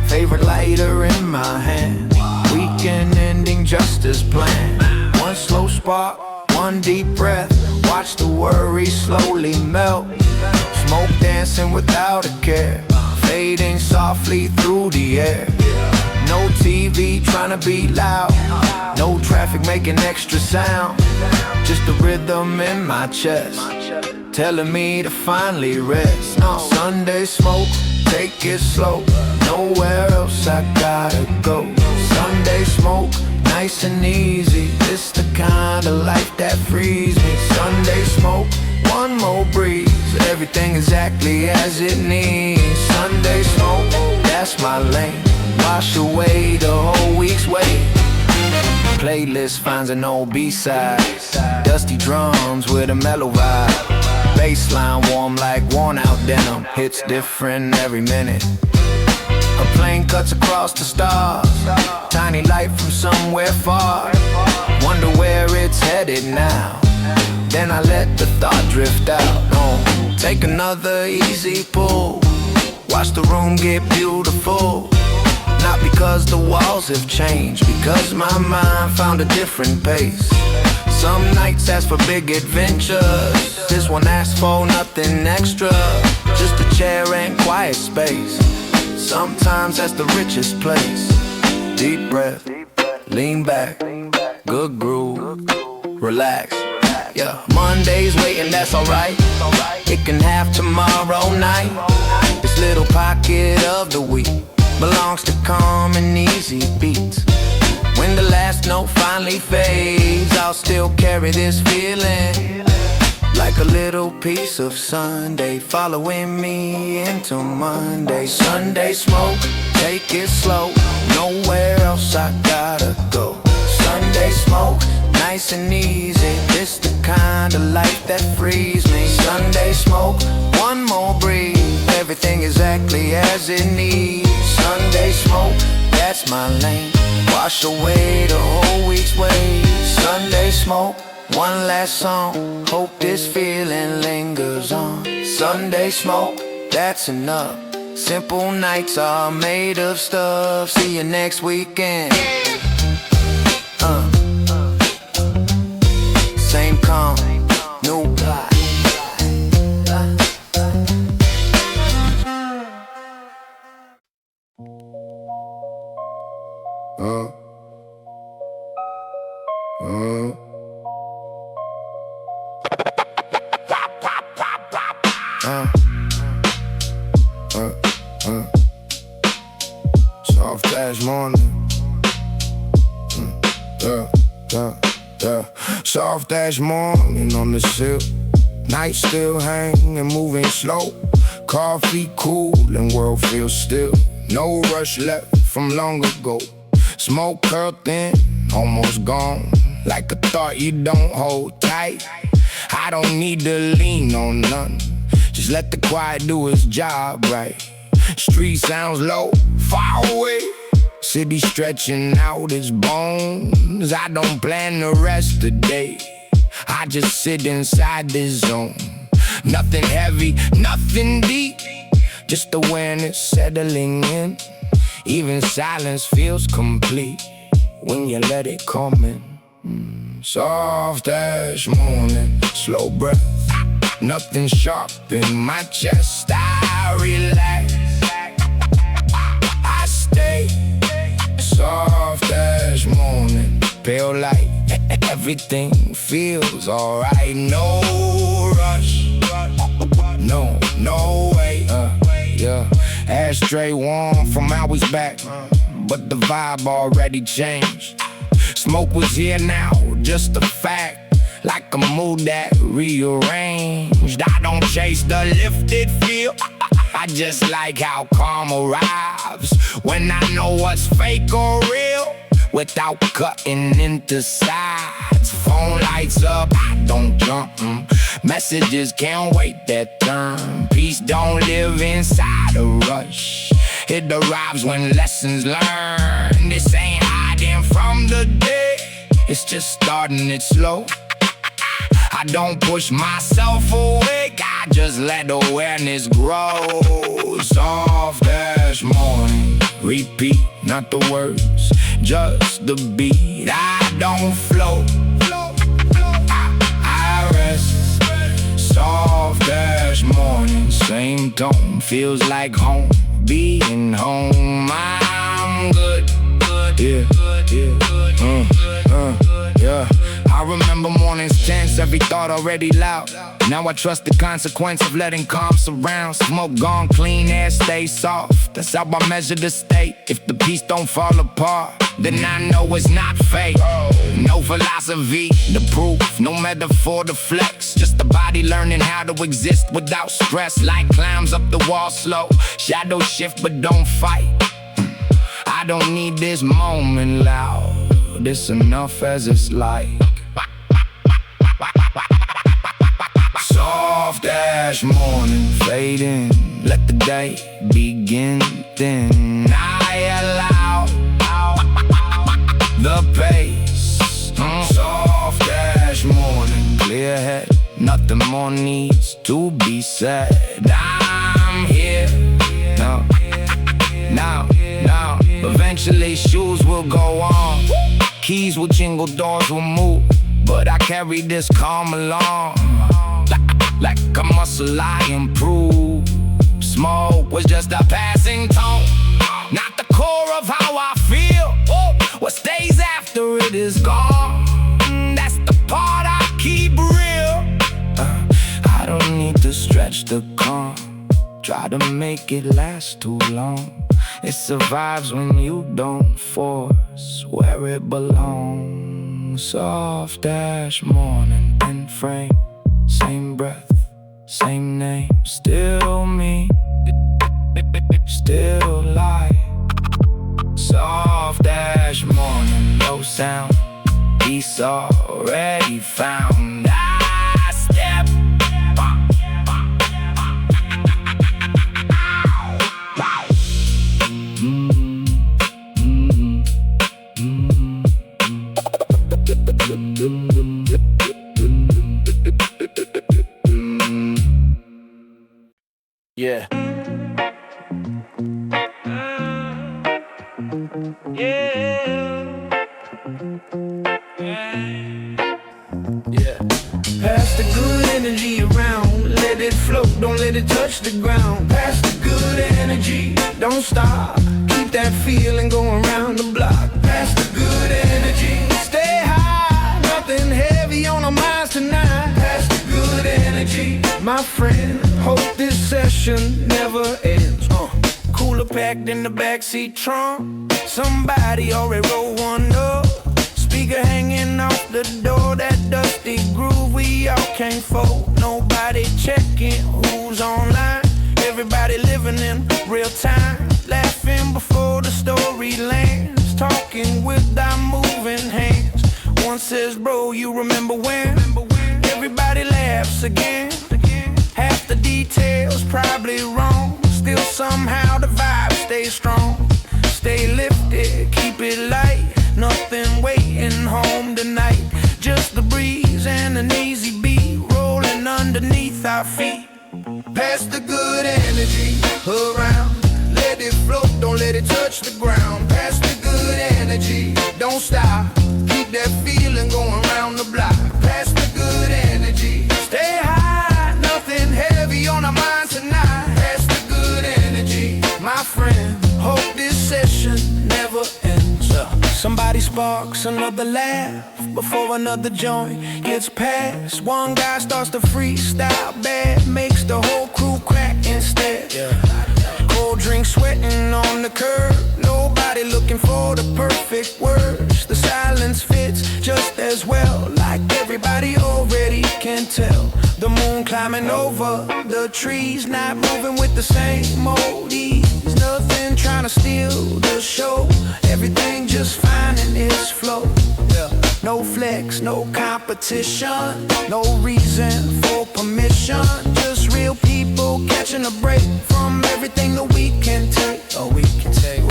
Favorite lighter in my hand. Weekend ending just as planned. One slow spark, one deep breath. Watch the worry slowly melt. Smoke dancing without a care. Fading softly through the air. No TV trying to be loud. No traffic making extra sound. Just the rhythm in my chest telling me to finally rest. Sunday smoke, take it slow. Nowhere else I gotta go. Sunday smoke, nice and easy. This the kind of life that frees me. Sunday smoke, one more breeze. Everything exactly as it needs. Sunday smoke, that's my lane. Wash away the whole week's wait. Playlist finds an old B-side. Dusty drums with a mellow vibe. Bassline warm like worn out denim. Hits different every minute. A plane cuts across the stars. Tiny light from somewhere far. Wonder where it's headed now. Then I let the thought drift out. Take another easy pull. Watch the room get beautiful. Not because the walls have changed, because my mind found a different pace. Some nights ask for big adventures. This one asks for nothing extra. Just a chair and quiet space. Sometimes that's the richest place. Deep breath, lean back, good groove, relax. Yeah, Monday's waiting, that's alright. It can have tomorrow night. This little pocket of the week belongs to calm and easy beats. When the last note finally fades, I'll still carry this feeling like a little piece of Sunday following me into Monday. Sunday smoke, take it slow. Nowhere else I gotta go. Sunday smoke, nice and easy. This the kind of life that frees me. Sunday smoke, one more breeze. Everything exactly as it needs. Sunday smoke, that's my lane. Wash away the whole week's wait. Sunday smoke, one last song. Hope this feeling lingers on. Sunday smoke, that's enough. Simple nights are made of stuff. See you next weekend. Same calm, new plot.
Soft ass morning. Soft ass morning on the silk. Night still hanging, moving slow. Coffee cool and world feels still. No rush left from long ago. Smoke curled thin, almost gone. Like a thought you don't hold tight. I don't need to lean on none. Just let the quiet do its job right. Street sounds low, far away. City stretching out its bones. I don't plan to rest today. I just sit inside this zone. Nothing heavy, nothing deep. Just awareness settling in. Even silence feels complete when you let it come in. Soft ash morning, slow breath. Nothing sharp in my chest. I relax, I stay. Soft ash morning, pale light. Everything feels alright. No rush, ashtray warm from hours back, but the vibe already changed. Smoke was here now, just a fact. Like a mood that rearranged. I don't chase the lifted feel, I just like how calm arrives when I know what's fake or real, without cutting into sides. Phone lights up, I don't jump. Messages can't wait that turn. Peace don't live inside a rush, it arrives when lessons learned. This ain't hiding from the day, it's just starting it slow. I don't push myself awake, I just let awareness grow. Soft as morning, repeat, not the words, just the beat. I don't float, I rest. Soft as morning, same tone, feels like home. Being home, I'm good, yeah, yeah. I remember mornings tense, every thought already loud. Now I trust the consequence of letting calm surround. Smoke gone, clean air stay soft. That's how I measure the state. If the piece don't fall apart, then I know it's not fake. No philosophy, the proof, no metaphor to flex. Just the body learning how to exist without stress. Light climbs up the wall slow, shadow shift but don't fight. I don't need this moment loud, it's enough as it's like. Soft ash morning fading, let the day begin. Then I allow the pace. Soft ash morning, clear head, nothing more needs to be said. I'm here now. Eventually shoes will go on, keys will jingle, doors will move, but I carry this calm along. Like a muscle I improve. Smoke was just a passing tone, not the core of how I feel. What stays after it is gone, that's the part I keep real. I don't need to stretch the calm, try to make it last too long. It survives when you don't force where it belongs. Soft ash morning in frame, same breath, same name. Still me, still light. Soft ash morning, no sound, peace already found. I step
Yeah.
Pass the good energy around, let it float, don't let it touch the ground. Pass the good energy, don't stop, keep that feeling going round the block. Pass the good energy, stay high, nothing heavy on our minds tonight. Pass the good energy, my friend, hope this session never ends. Cooler packed in the backseat trunk, somebody already rolled one up. Speaker hanging off the door, that dusty groove we all can't fold. Nobody checking who's online, everybody living in real time, laughing before the story lands, talking with our moving hands. One says, bro, you remember when? Everybody laughs again. Half the details probably wrong, still somehow the vibe stays strong. Stay lifted, keep it light, nothing waiting home tonight. Just the breeze and an easy beat rolling underneath our feet. Pass the good energy around, let it float, don't let it touch the ground. Pass the good energy, don't stop, keep that feeling going round the block. Pass the good energy, stay high, nothing heavy on our minds tonight. Pass the good energy, my friend, hope this session never ends. Somebody sparks another laugh before another joint gets passed. One guy starts to freestyle bad, makes the whole crew crack instead. Cold drink sweat over the trees, not moving with the same old ease. Nothing trying to steal the show, everything just finding its flow. No flex, no competition, no reason for permission. Just real people catching a break from everything that we can take.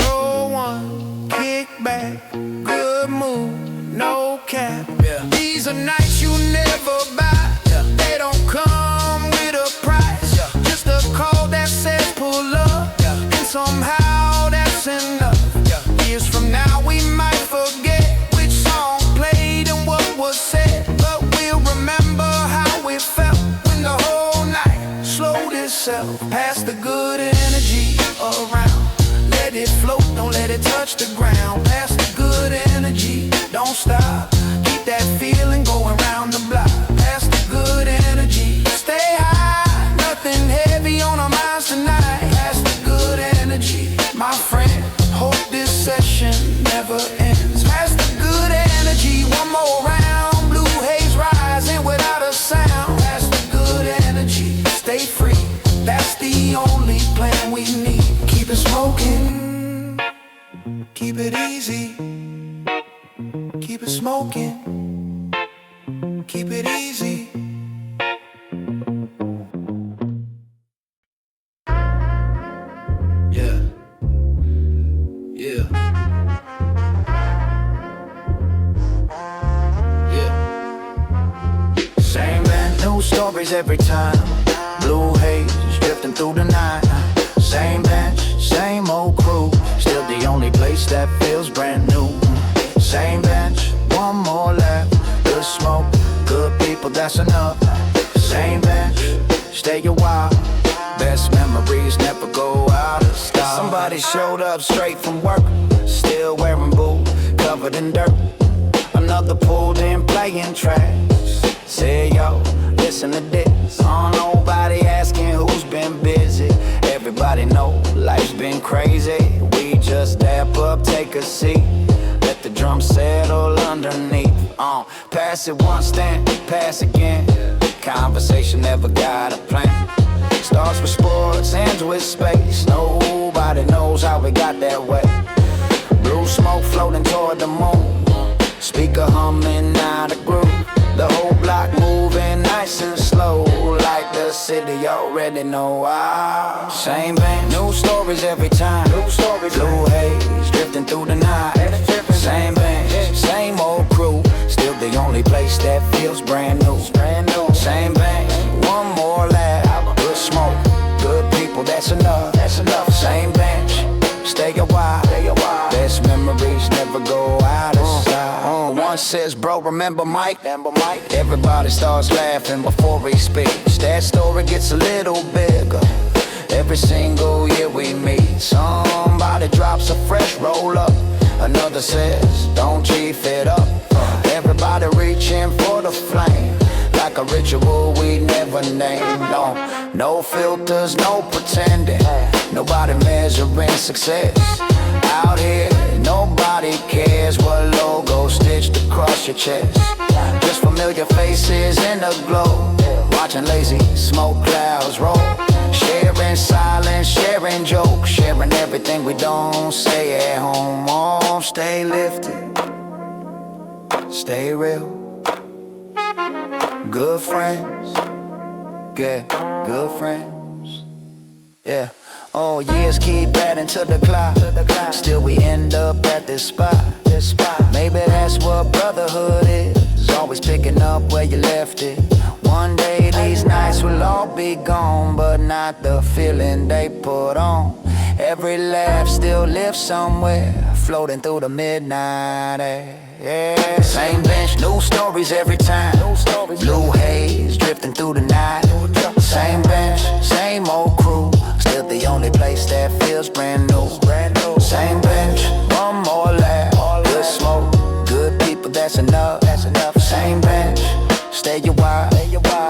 Roll one, kick back, good mood, no cap. These are nights you never buy. They don't come with a price. Just a call that says pull up, and somehow that's enough. Years from now we might forget which song played and what was said, but we'll remember how it felt when the whole night slowed itself. Pass the good energy around, let it float, don't let it touch the ground. Pass the good energy, don't stop, keep that feeling going round the block. Pass the good energy, stay high, nothing heavy on our minds tonight. Pass the good energy, my friend, hope this session never ends. Pass the good energy, one more round, blue haze rising without a sound. Pass the good energy, stay free, that's the only plan we need. Keep it smoking, keep it easy, keep it smoking, keep it easy. Yeah, yeah, yeah. Same band, new stories every time. Blue haze drifting through the night. Same bench, same old crew, still the only place that feels brand new. Same bench, one more lap, good smoke, good people, that's enough. Same bench, stay a while, best memories never go out of style. Somebody showed up straight from work, still wearing boot, covered in dirt. Another pulled in playing tracks. Say yo, listen to this. Nobody asking who's been busy. Everybody know life's been crazy. We just dap up, take a seat, let the drum settle underneath. Pass it once, then pass again. Conversation never got a plan. Starts with sports, ends with space. Nobody knows how we got that way. Blue smoke floating toward the moon, speaker humming out of groove. The whole block moving nice and slow, like the city already know. Same band, new stories every time. Blue haze drifting through the night. Same band, same old crew, still the only place that feels brand new. Same band, one more lap, good smoke, good people, that's enough. Same bench, stay a while, best memories never go out of style. One says, bro, remember Mike? Everybody starts laughing before he speaks. That story gets a little bigger every single year we meet. Somebody drops a fresh roll up, another says, don't chief it up. Everybody reaching for the flame, like a ritual we never name. No filters, no pretending, nobody measuring success. Out here, nobody cares what logo stitched across your chest. Just familiar faces in the glow, watching lazy smoke clouds roll. Sharing silence, sharing jokes, sharing everything we don't say at home. Stay lifted, stay real. Good friends, yeah, good friends, yeah. Years keep adding to the clock, still we end up at this spot. Maybe that's what brotherhood is, always picking up where you left it. One day these nights will all be gone, but not the feeling they put on. Every laugh still lives somewhere, floating through the midnight air. Yeah. Same bench, new stories every time. Blue haze drifting through the night. Same bench, same old crew, still the only place that feels brand new. Same bench, one more lap, good smoke, good people, that's enough. Same bench, stay a while,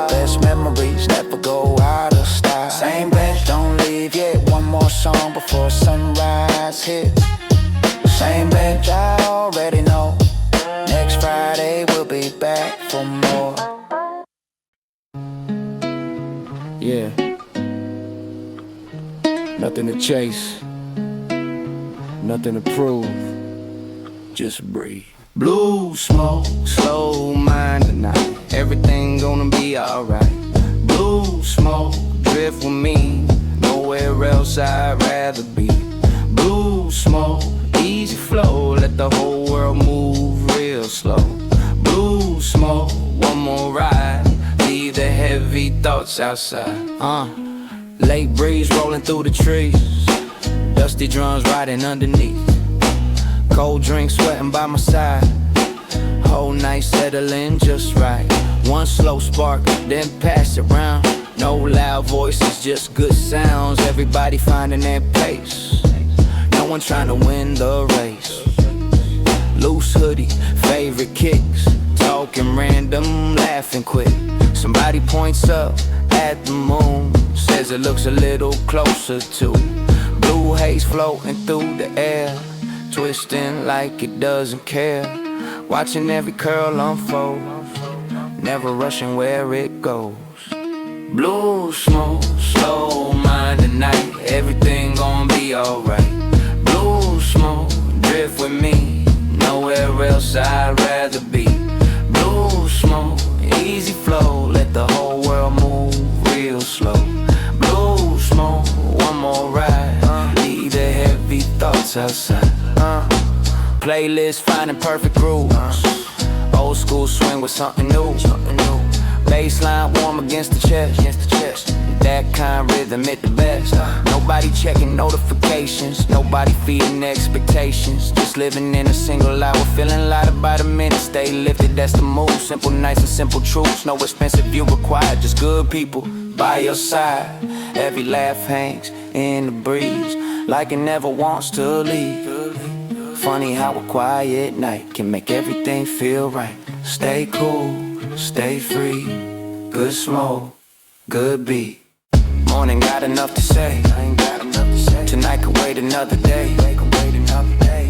best memories never go out of style. Same bench, don't leave yet, one more song before sunrise hits. Same bench, I already know, next Friday we'll be back for more. Yeah.
Nothing to chase, nothing to prove, just breathe.
Blue smoke, slow mind tonight. Everything gonna be alright. Blue smoke, drift with me. Nowhere else I'd rather be. Blue smoke, easy flow. Let the whole world move real slow. Blue smoke, one more ride. Leave the heavy thoughts outside. Lake breeze rolling through the trees. Dusty drums riding underneath. Cold drink sweating by my side. Whole night settling just right. One slow spark, then pass it round. No loud voices, just good sounds. Everybody finding their pace. No one trying to win the race. Loose hoodie, favorite kicks. Talking random, laughing quick. Somebody points up at the moon. Says it looks a little closer to. Blue haze floating through the air. Twisting like it doesn't care. Watching every curl unfold. Never rushing where it goes. Blue smoke, slow mind tonight. Everything gon' be alright. Blue smoke, drift with me. Nowhere else I'd rather be. Blue smoke, easy flow. Let the whole world move real slow. Blue smoke, one more ride. Leave the heavy thoughts outside. Playlist finding perfect grooves. Old school swing with something new. Baseline warm against the chest. That kind rhythm at the best. Nobody checking notifications. Nobody feeding expectations. Just living in a single hour. Feeling lighter by the minute. Stay lifted, that's the move. Simple nights and simple truths. No expensive view required. Just good people by your side. Every laugh hangs in the breeze. Like it never wants to leave. Funny how a quiet night can make everything feel right. Stay cool, stay free. Good smoke, good beat. Morning got enough to say. Tonight could wait another day.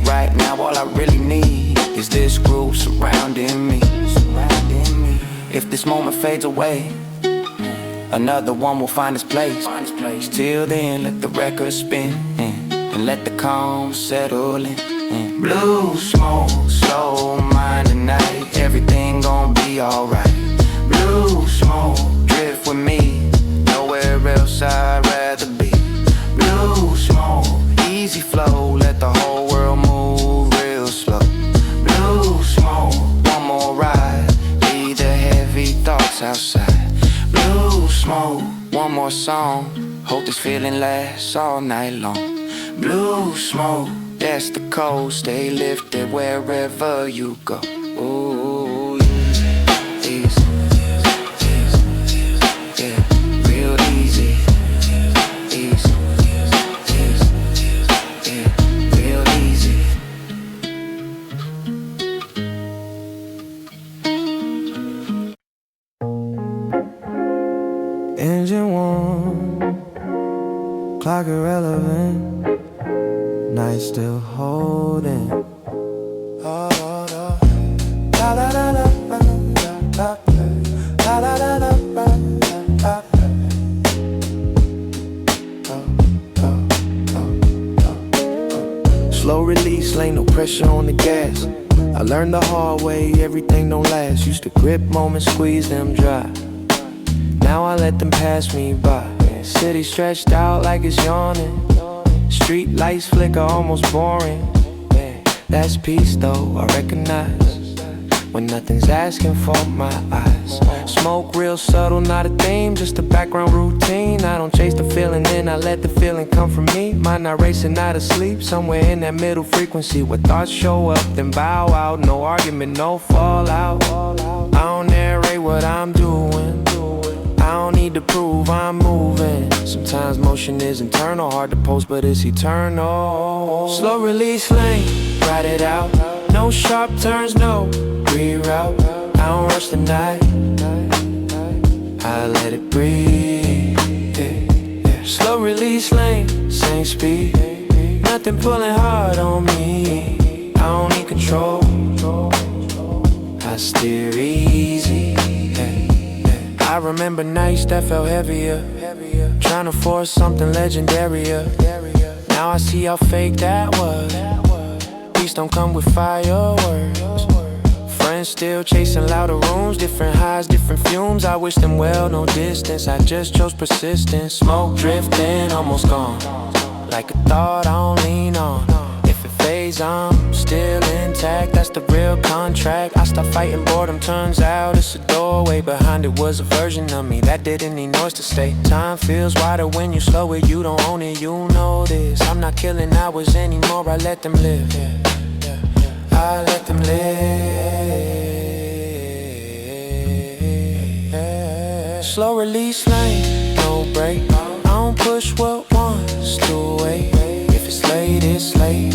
Right now all I really need is this groove surrounding me. If this moment fades away, another one will find its place. Till then let the record spin and let the calm settle in. Blue smoke, slow mind tonight. Everything gon' be alright. Blue smoke, drift with me. Nowhere else I'd rather be. Blue smoke, easy flow. Let the whole world move real slow. Blue smoke, one more ride. Leave the heavy thoughts outside. Blue smoke, one more song. Hope this feeling lasts all night long. Blue smoke, that's the code. Stay lifted wherever you go. Ooh, easy, yeah, real easy. Easy, yeah, real easy.
Engine warm, clock irrelevant. Night still holding.
Slow release, ain't no pressure on the gas. I learned the hard way, everything don't last. Used to grip moments, squeeze them dry. Now I let them pass me by. City stretched out like it's yawning. Street lights flicker, almost boring. Yeah, that's peace though, I recognize. When nothing's asking for my eyes. Smoke real subtle, not a theme, just a background routine. I don't chase the feeling, then I let the feeling come from me. Mind not racing, not asleep, somewhere in that middle frequency where thoughts show up, then bow out. No argument, no fallout. I don't narrate what I'm doing. I don't need to prove I'm moving. Sometimes motion is internal, hard to post, but it's eternal. Slow release lane, ride it out. No sharp turns, no reroute. I don't rush the night, I let it breathe. Yeah. Slow release lane, same speed. Nothing pulling hard on me. I don't need control, I steer easy. I remember nights that felt heavier. Trying afford something legendary. Now I see how fake that was. Peace don't come with fireworks. Friends still chasing louder rooms, different highs, different fumes. I wish them well, no distance. I just chose persistence. Smoke drifting, almost gone. Like a thought I don't lean on. If it fades, I'm still intact. That's the real contract. I stopped fighting boredom, turns out it's a doorway. Behind it was a version of me that didn't need noise to stay. Time feels wider when you slow it, you don't own it, you know this. I'm not killing hours anymore, I let them live. I let them live. Slow release lane, no break. I don't push what wants to wait. If it's late, it's late.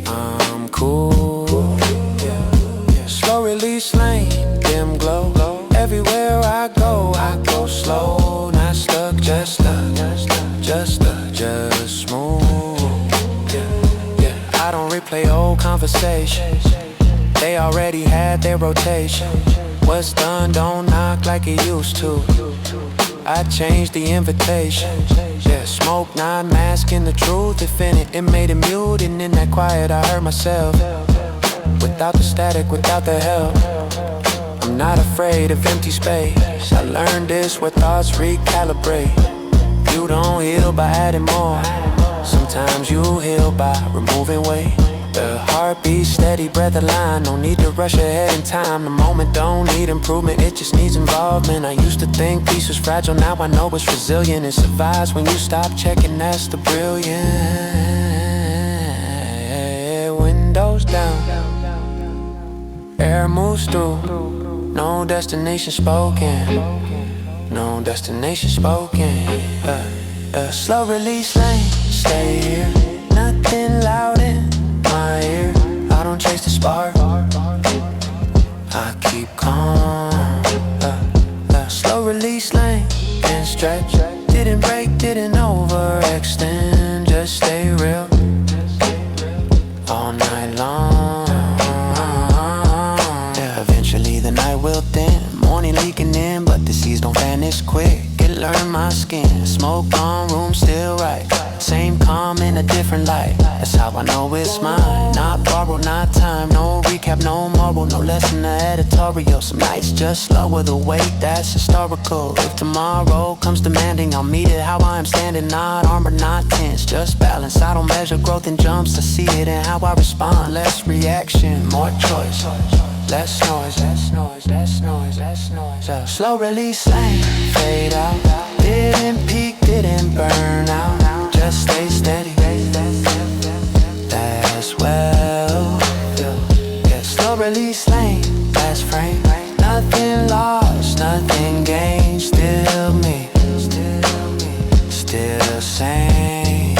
I'm cool. Slow release lane, dim glow. Everywhere I go slow. Not stuck, just smooth. I don't replay old conversations. They already had their rotation. What's done don't knock like it used to. I changed the invitation. Yeah, smoke not masking the truth. If in it, it made it mute. And in that quiet I heard myself. Without the static, without the help, I'm not afraid of empty space. I learned this where thoughts recalibrate. You don't heal by adding more. Sometimes you heal by removing weight. The heartbeat steady, breath aligned. No need to rush ahead in time. The moment don't need improvement, it just needs involvement. I used to think peace was fragile, now I know it's resilient. It survives when you stop checking, that's the brilliant. Windows down, air moves through. No destination spoken. No destination spoken. Slow release lane, stay here. Nothing loud in my ear. I don't chase the spark, I keep calm. Slow release lane and stretch. Didn't break, didn't overextend. Just stay real all night long. Eventually the night will thin. Morning leaking in, but the seas don't vanish quick. It learn my skin. Smoke on, room still right. Same calm in a different light. That's how I know it's mine. Not borrowed, not time. No recap, no moral. No lesson, the editorial. Some nights just lower the weight, that's historical. If tomorrow comes demanding, I'll meet it how I am standing. Not armored, not tense, just balance. I don't measure growth in jumps, I see it in how I respond. Less reaction, more choice. Less noise, less noise, less noise, less noise. Slow release lane, fade out. Didn't peak, didn't burn out. Just stay steady. That's well. Yeah, slow release lane, last frame. Nothing lost, nothing gained. Still me, still sane.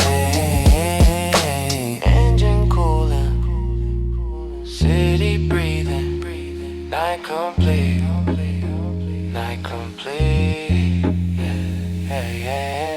Engine cooling, city breathing. Night complete, night complete. Yeah, yeah.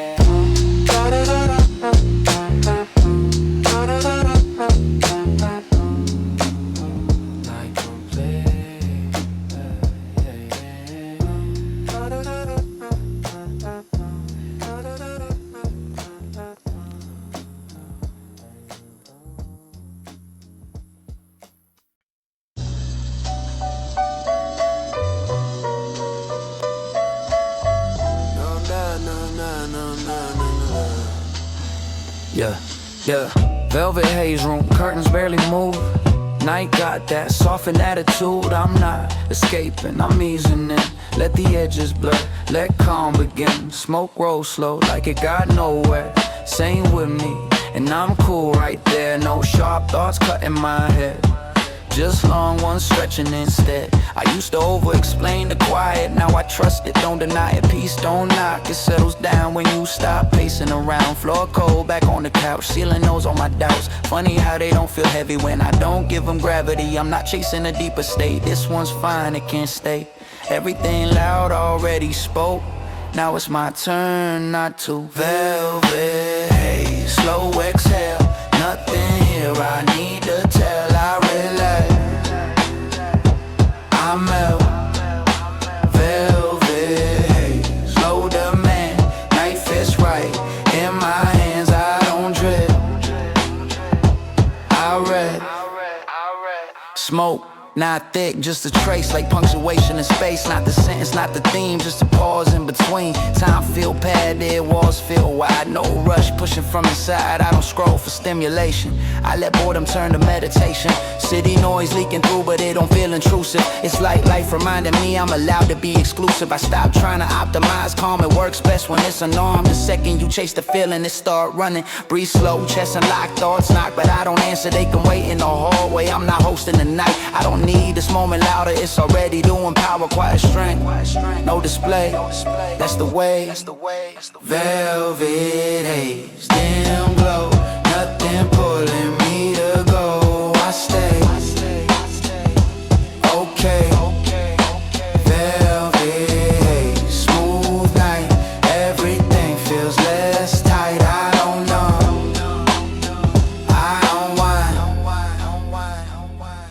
Yeah, velvet haze room, curtains barely move. Night got that softened attitude. I'm not escaping, I'm easing in. Let the edges blur, let calm begin. Smoke roll slow like it got nowhere. Same with me, and I'm cool right there. No sharp thoughts cutting my head, just long ones stretching instead. I used to over-explain the quiet, now I trust it, don't deny it. Peace don't knock, it settles down when you stop pacing around. Floor cold, back on the couch, ceiling knows all my doubts. Funny how they don't feel heavy when I don't give them gravity. I'm not chasing a deeper state, this one's fine, it can't stay. Everything loud already spoke, now it's my turn not to. Velvet haze, slow exhale, nothing here I need to tell. I relax, I melt. Velvet haze, low demand, night
Smoke, not thick, just a trace like punctuation in space. Not the sentence, not the theme, just a pause in between. Time feel padded, walls feel wide. No rush, pushing from inside. I don't scroll for stimulation. I let boredom turn to meditation. City noise leaking through, but it don't feel intrusive. It's like life reminding me I'm allowed to be exclusive. I stop trying to optimize, calm, it works best when it's unarmed. The second you chase the feeling, it start running. Breathe slow, chest unlocked, thoughts knock, but I don't answer. They can wait in the hallway, I'm not hosting the night. I don't need this moment louder, it's already doing power, quiet strength. No display, that's the way. Velvet haze, dim glow, nothing pulling me to go. I stay, okay. Velvet haze, smooth night, everything feels less tight. I don't know, I unwind.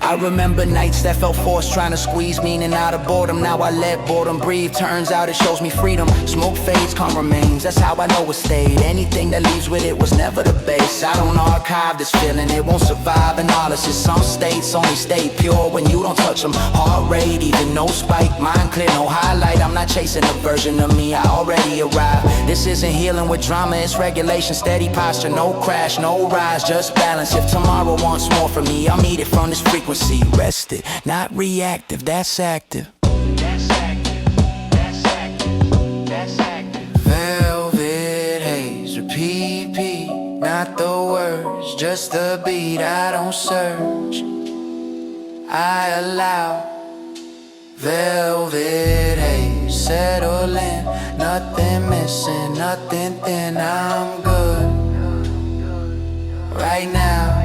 I remember nights that felt forced, trying to squeeze meaning out of boredom. Now I let boredom breathe, turns out it shows me freedom. Smoke fades, calm remains, that's how I know it stayed. Anything that leaves with it was never the base. I don't archive this feeling, it won't survive analysis. Some states only stay pure when you don't touch them. Heart rate, even no spike, mind clear, no highlight. I'm not chasing a version of me, I already arrived. This isn't healing with drama, it's regulation. Steady posture, no crash, no rise, just balance. If tomorrow wants more from me, I'll meet it from this frequency. Rested, not reactive, that's active. Velvet haze, repeat, not the words, just the beat. I don't search, I allow. Velvet haze, settle in, nothing missing, nothing thin. I'm good right now.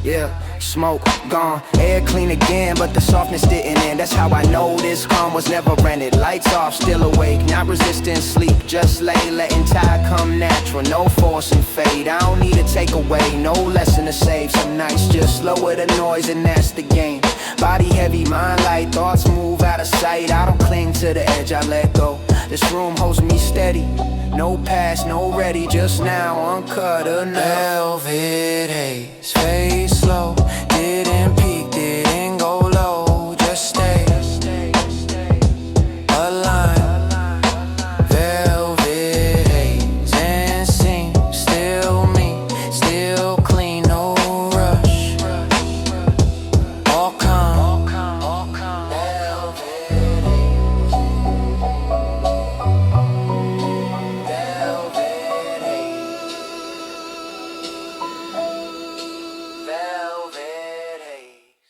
Yeah. Smoke gone, air clean again, but the softness didn't end. That's how I know this calm was never rented. Lights off, still awake, not resisting sleep. Just lay, letting tide come natural. No forcing fade, I don't need to take away. No lesson to save, some nights just lower the noise and that's the game. Body heavy, mind light, thoughts move out of sight. I don't cling to the edge, I let go. This room holds me steady. No past, no ready, just now, uncut enough. Velvet haze, fade slow. Didn't peak, didn't go low, just stay aligned. Velvet haze, instinct, still me, still clean, no rush. All calm, velvet haze. Velvet haze. Velvet haze.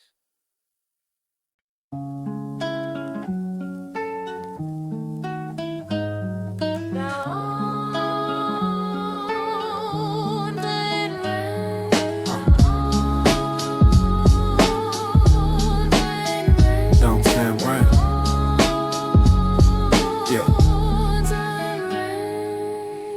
Don't stand right. Yeah.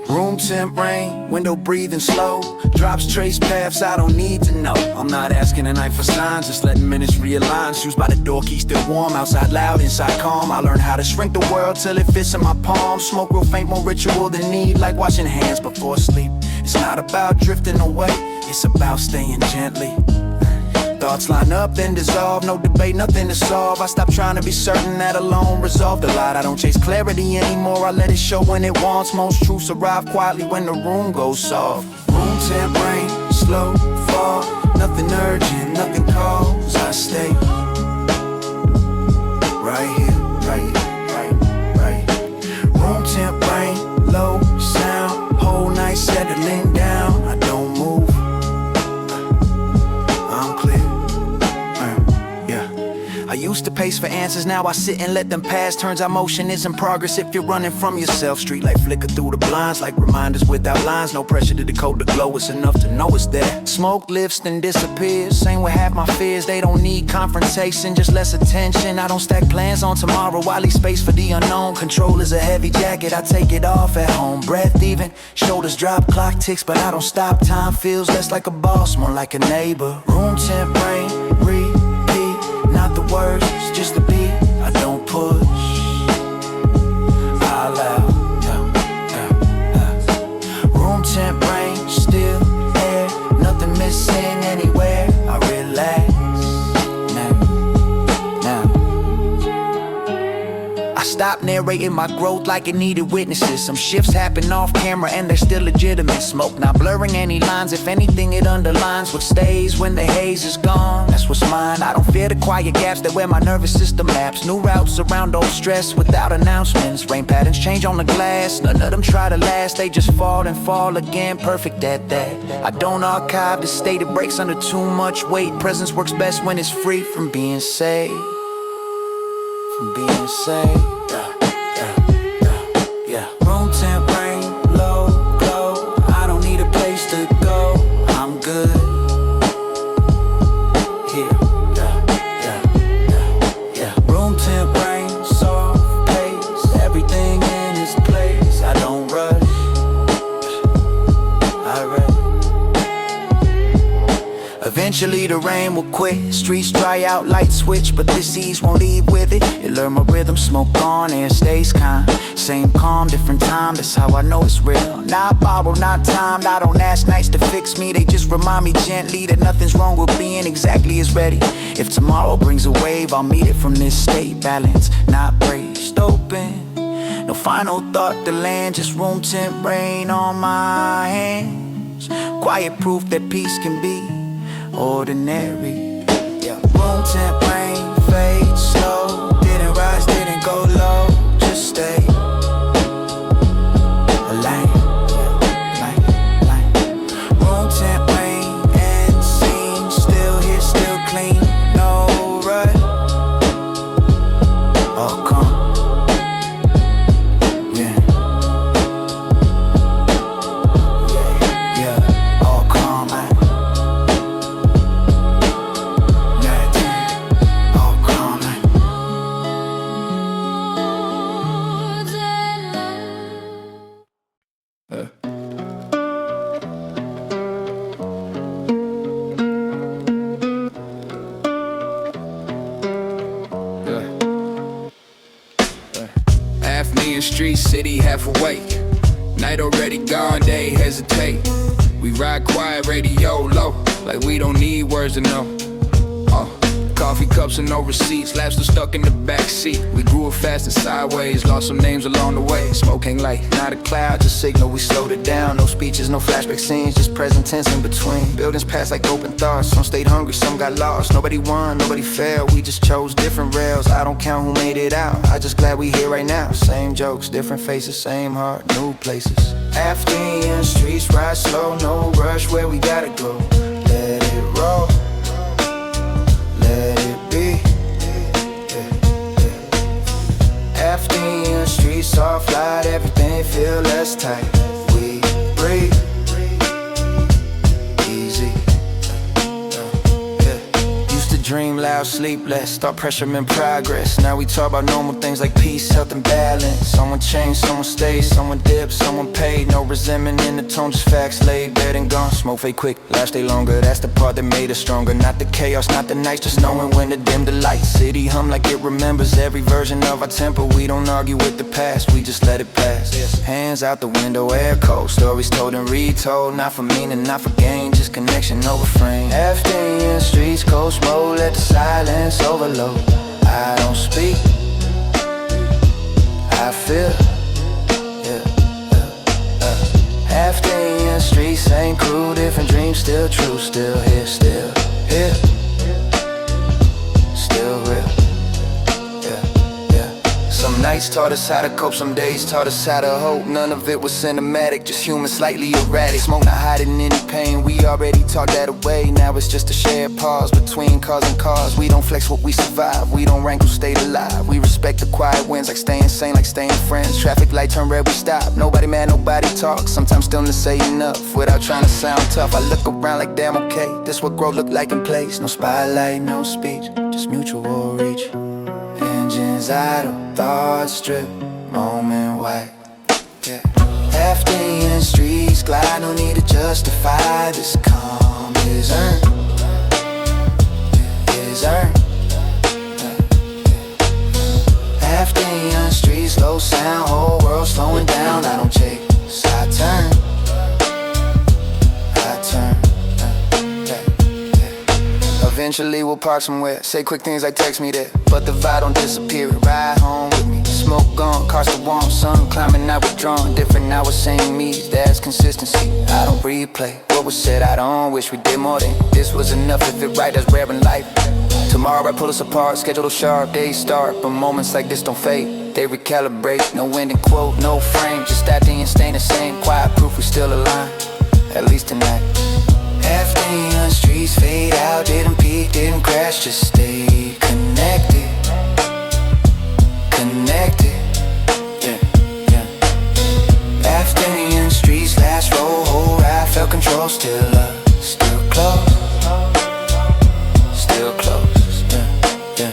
Room temp rain, window breathing slow. Drops trace paths I don't need to know. I'm not asking tonight for signs, just letting minutes realign. Shoes by the door, key still warm. Outside loud, inside calm. I learned how to shrink the world till it fits in my palm. Smoke real faint, more ritual than need. Like washing hands before sleep. It's not about drifting away, it's about staying gently. Thoughts line up, then dissolve. No debate, nothing to solve. I stopped trying to be certain, that alone resolved a lot. I don't chase clarity anymore, I let it show when it wants. Most truths arrive quietly when the room goes soft. Room temp rain, slow fall. Nothing urgent, nothing calls. I stay right here, right. Room temp rain, low sound. Whole night settling down. I don't move, I'm clear. I used to pace for answers, now I sit and let them pass. Turns out motion isn't progress if you're running from yourself. Street light flicker through the blinds like reminders without lines. No pressure to decode the glow, it's enough to know it's there. Smoke lifts then disappears, same with half my fears. They don't need confrontation, just less attention. I don't stack plans on tomorrow, I leave space for the unknown. Control is a heavy jacket, I take it off at home. Breath even, shoulders drop, clock ticks, but I don't stop. Time feels less like a boss, more like a neighbor. Room temp rain, repeat, not the words, it's just the beat. I don't push, I allow. Room temp rain, still air, nothing missing anywhere. I relax, now narrating my growth like it needed witnesses. Some shifts happen off camera and they're still legitimate. Smoke not blurring any lines, if anything it underlines what stays when the haze is gone. That's what's mine. I don't fear the quiet gaps that where my nervous system maps. New routes around old stress without announcements. Rain patterns change on the glass, none of them try to last. They just fall and fall again, perfect at that. I don't archive the state, it breaks under too much weight. Presence works best when it's free from being saved. From being saved. Room temp, rain, low, glow. I don't need a place to go, I'm good here. Room temp, rain, soft pace. Everything in its place. I don't rush, I rest. Eventually the rain will quit, streets dry out, light switch, but this ease won't leave with it. It learn my rhythm, smoke on, air stays kind. Same calm, different time, that's how I know it's real. Not borrowed, not timed, I don't ask nights to fix me. They just remind me gently that nothing's wrong with being exactly as ready. If tomorrow brings a wave, I'll meet it from this state. Balance, not braced, open. No final thought to land, just room temp rain on my hands. Quiet proof that peace can be ordinary. Room temp rain, fade slow. Didn't rise, didn't go low, just stay a lane. Room temp rain and scene, still here, still clean, no rush. Oh, come.
Half me in street, city half awake. Night already gone, day hesitate. We ride quiet, radio low, like we don't need words to know. Coffee cups and no receipts, laps are stuck in the back seat. We grew up fast and sideways, lost some names along the way. Smoke ain't light, not a cloud, just signal we slowed it down. No speeches, no flashback scenes, just present tense in between. Buildings pass like open thoughts, some stayed hungry, some got lost. Nobody won, nobody failed, we just chose different rails. I don't count who made it out, I just glad we here right now. Same jokes, different faces, same heart, new places. Afternoon streets ride slow, no rush where we gotta go. Let it roll, let it be. Afternoon streets soft light, everything feel less tight. We breathe easy. Used to dream loud, sleep less, thought pressure meant progress. Now we talk about normal things like peace, health and balance. Someone changed, someone stayed, someone dipped, someone paid. No resentment in the tone, just facts laid, dead and gone. Smoke fade quick, life stay longer, that's the part that made us stronger. Not the chaos, not the nights, just knowing when to dim the lights. City hum like it remembers every version of our temper. We don't argue with the past, we just let it pass. Hands out the window, air cold, stories told and retold. Not for meaning, not for gain, just connection over frame. Afternoon streets, coast mode, let the silence overload. I don't speak, I feel. Afternoon streets ain't cruel, different dreams, still true, still here, still here, still real. Some nights taught us how to cope, some days taught us how to hope. None of it was cinematic, just human, slightly erratic. Smoke not hiding any pain, we already talked that away. Now it's just a shared pause between cars and cars. We don't flex what we survive, we don't rank who stayed alive. We respect the quiet wins, like staying sane, like staying friends. Traffic light turn red, we stop, nobody mad, nobody talks. Sometimes stillness say enough, without trying to sound tough. I look around like damn okay, this what growth look like in place. No spotlight, no speech, just mutual reach. Engines idle, thoughts strip, moment white. Afternoon streets glide, no need to justify. This calm is earned, is earned. Afternoon streets, slow sound, whole world slowing down. I don't chase, I turn, I turn. Eventually we'll park somewhere, say quick things like text me there, but the vibe don't disappear. Ride home with me,
smoke gone, cars to warm, sun climbing, I withdrawn. Different now, it's same me, that's consistency. I don't replay what was said, I don't wish we did more than this was enough. If it right, that's rare in life. Tomorrow I pull us apart, schedule sharp, days start, but moments like this don't fade. They recalibrate, no ending quote, no frame, just that the and staying the same. Quiet proof we still aligned, at least tonight. After the streets fade out, didn't peak, didn't crash, just stay connected. Connected, yeah, yeah. After the streets last roll, whole ride, felt control, still close. Still close, yeah, yeah.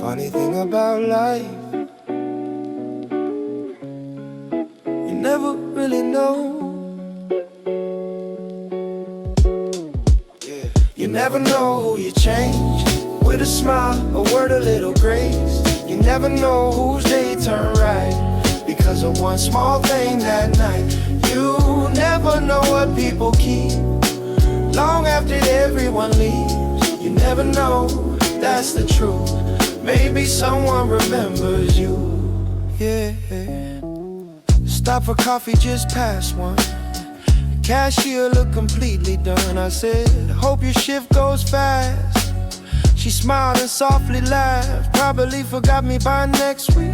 Funny thing about life, you never really know. You never know who you change with a smile, a word, a little grace. You never know whose day turn right because of one small thing that night. You never know what people keep long after everyone leaves. You never know, that's the truth. Maybe someone remembers you, yeah. Stop for coffee just past one. Cashier looked completely done. I said, hope your shift goes fast. She smiled and softly laughed. Probably forgot me by next week,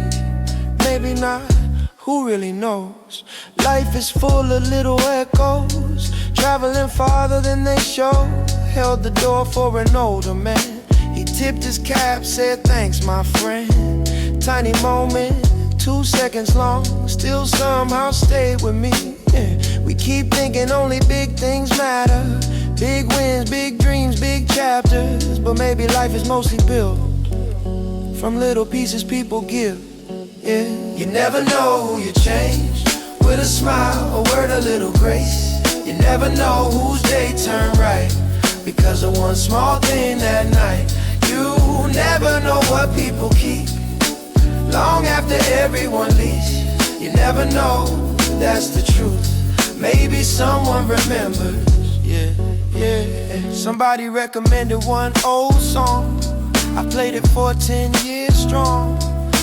maybe not, who really knows? Life is full of little echoes, traveling farther than they show. Held the door for an older man. He tipped his cap, said thanks my friend. Tiny moment, 2 seconds long, still somehow stayed with me, yeah. We keep thinking only big things matter, big wins, big dreams, big chapters. But maybe life is mostly built from little pieces people give, yeah. You never know who you change with a smile, a word, a little grace. You never know whose day turned right because of one small thing that night. You never know what people keep long after everyone leaves. You never know, that's the truth. Maybe someone remembers, yeah, yeah. Somebody recommended one old song. I played it for 10 years strong.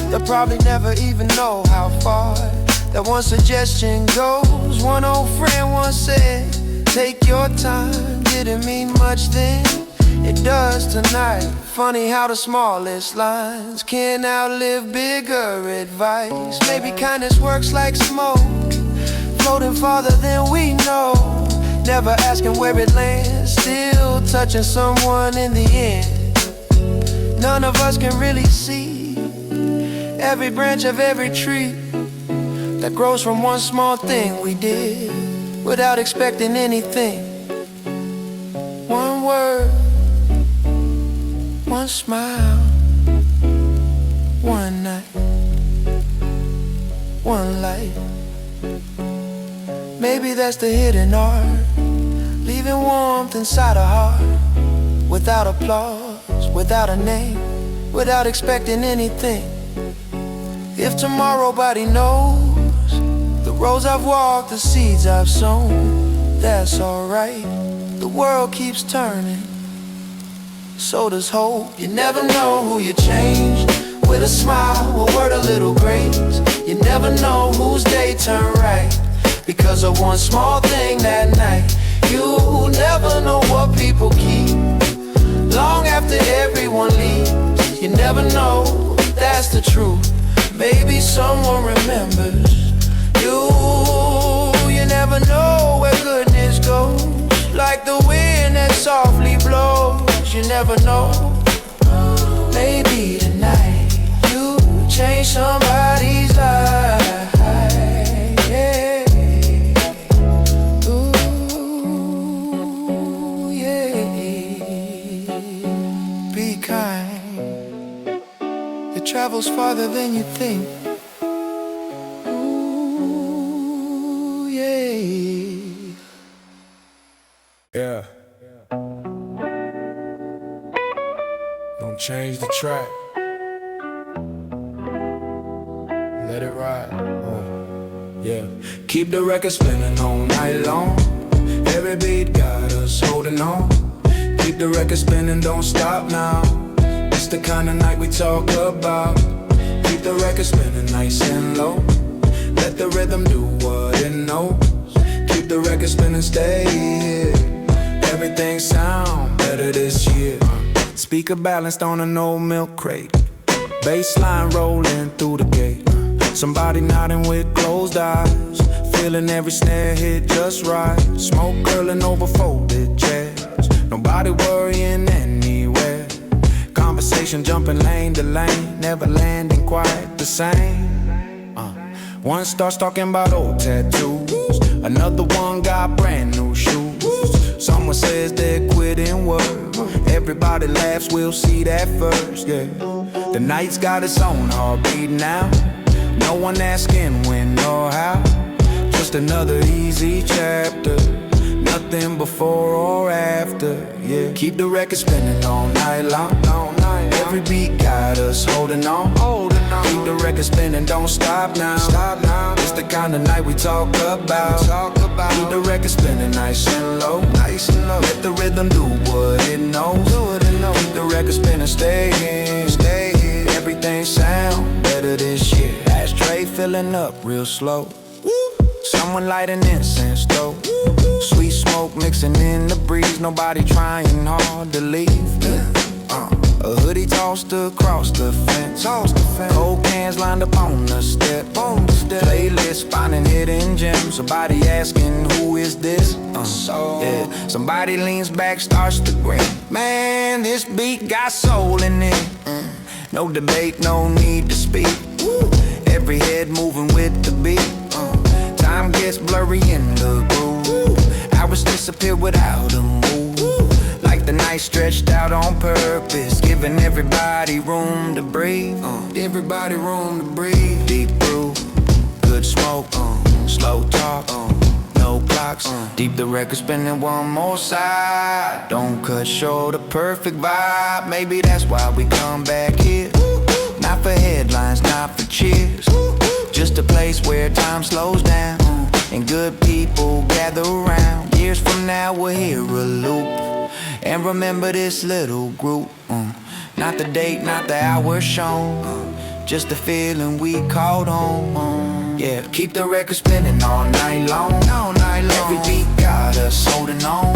They'll probably never even know how far that one suggestion goes. One old friend once said, take your time, didn't mean much then, it does tonight. Funny how the smallest lines can outlive bigger advice. Maybe kindness works like smoke, floating farther than we know. Never asking where it lands, still touching someone in the end. None of us can really see every branch of every tree that grows from one small thing we did without expecting anything. One word, one smile, one night, one light. Maybe that's the hidden art, leaving warmth inside a heart, without applause, without a name, without expecting anything. If tomorrow nobody knows the roads I've walked, the seeds I've sown, that's alright. The world keeps turning, so does hope. You never know who you change with a smile, a word, a little grace. You never know whose day turned right because of one small thing that night. You never know what people keep long after everyone leaves. You never know, that's the truth. Maybe someone remembers you. You never know where goodness goes, like the wind that softly blows. You never know, maybe tonight you change somebody's life, yeah. Ooh. travels farther than you think. Ooh, yeah.
Yeah. Don't change the track. Let it ride. Yeah. Keep the record spinning all night long. Every beat got us holding on. Keep the record spinning, don't stop now. It's the kind of night we talk about. Keep the record spinning nice and low. Let the rhythm do what it knows. Keep the record spinning, stay here. Everything sound better this year. Speaker balanced on an old milk crate. Bassline rolling through the gate. Somebody nodding with closed eyes. Feeling every snare hit just right. Smoke curling over folded chairs. Nobody worrying anywhere. Conversation jumping lane to lane. Never landing quite the same. One starts talking about old tattoos. Another one got brand new shoes. Someone says they're quitting work. Everybody laughs, we'll see that first, yeah. The night's got its own heartbeat now. No one asking when or how. Just another easy chapter. Nothing before or after, yeah. Keep the record spinning all night long. Every beat got us holding on. Keep the record spinning, don't stop now. It's the kind of night we talk about. Keep the record spinning nice and low. Let the rhythm do what it knows. Keep the record spinning, stay here. Everything sound better this year. Ashtray filling up real slow. Someone lighting incense though. Sweet smoke mixing in the breeze. Nobody trying hard to leave. A hoodie tossed across the fence. Cold cans lined up on the step. Playlist finding hidden gems. Somebody asking who is this? Yeah. Somebody leans back, starts to grin. Man, this beat got soul in it. No debate, no need to speak. Every head moving with the beat. Time gets blurry in the groove. Hours disappear without a move. Like the night stretched out on purpose, giving everybody room to breathe. Everybody room to breathe. Deep brew, good smoke, slow talk, no clocks. Deep the record spinning one more side. Don't cut short a perfect vibe. Maybe that's why we come back here. Not for headlines, not for cheers. Just a place where time slows down and good people gather around. Years from now we'll hear a loop and remember this little group. Not the date, not the hour shown, just the feeling we called on. Yeah, keep the record spinning all night long. Every beat got us holding on.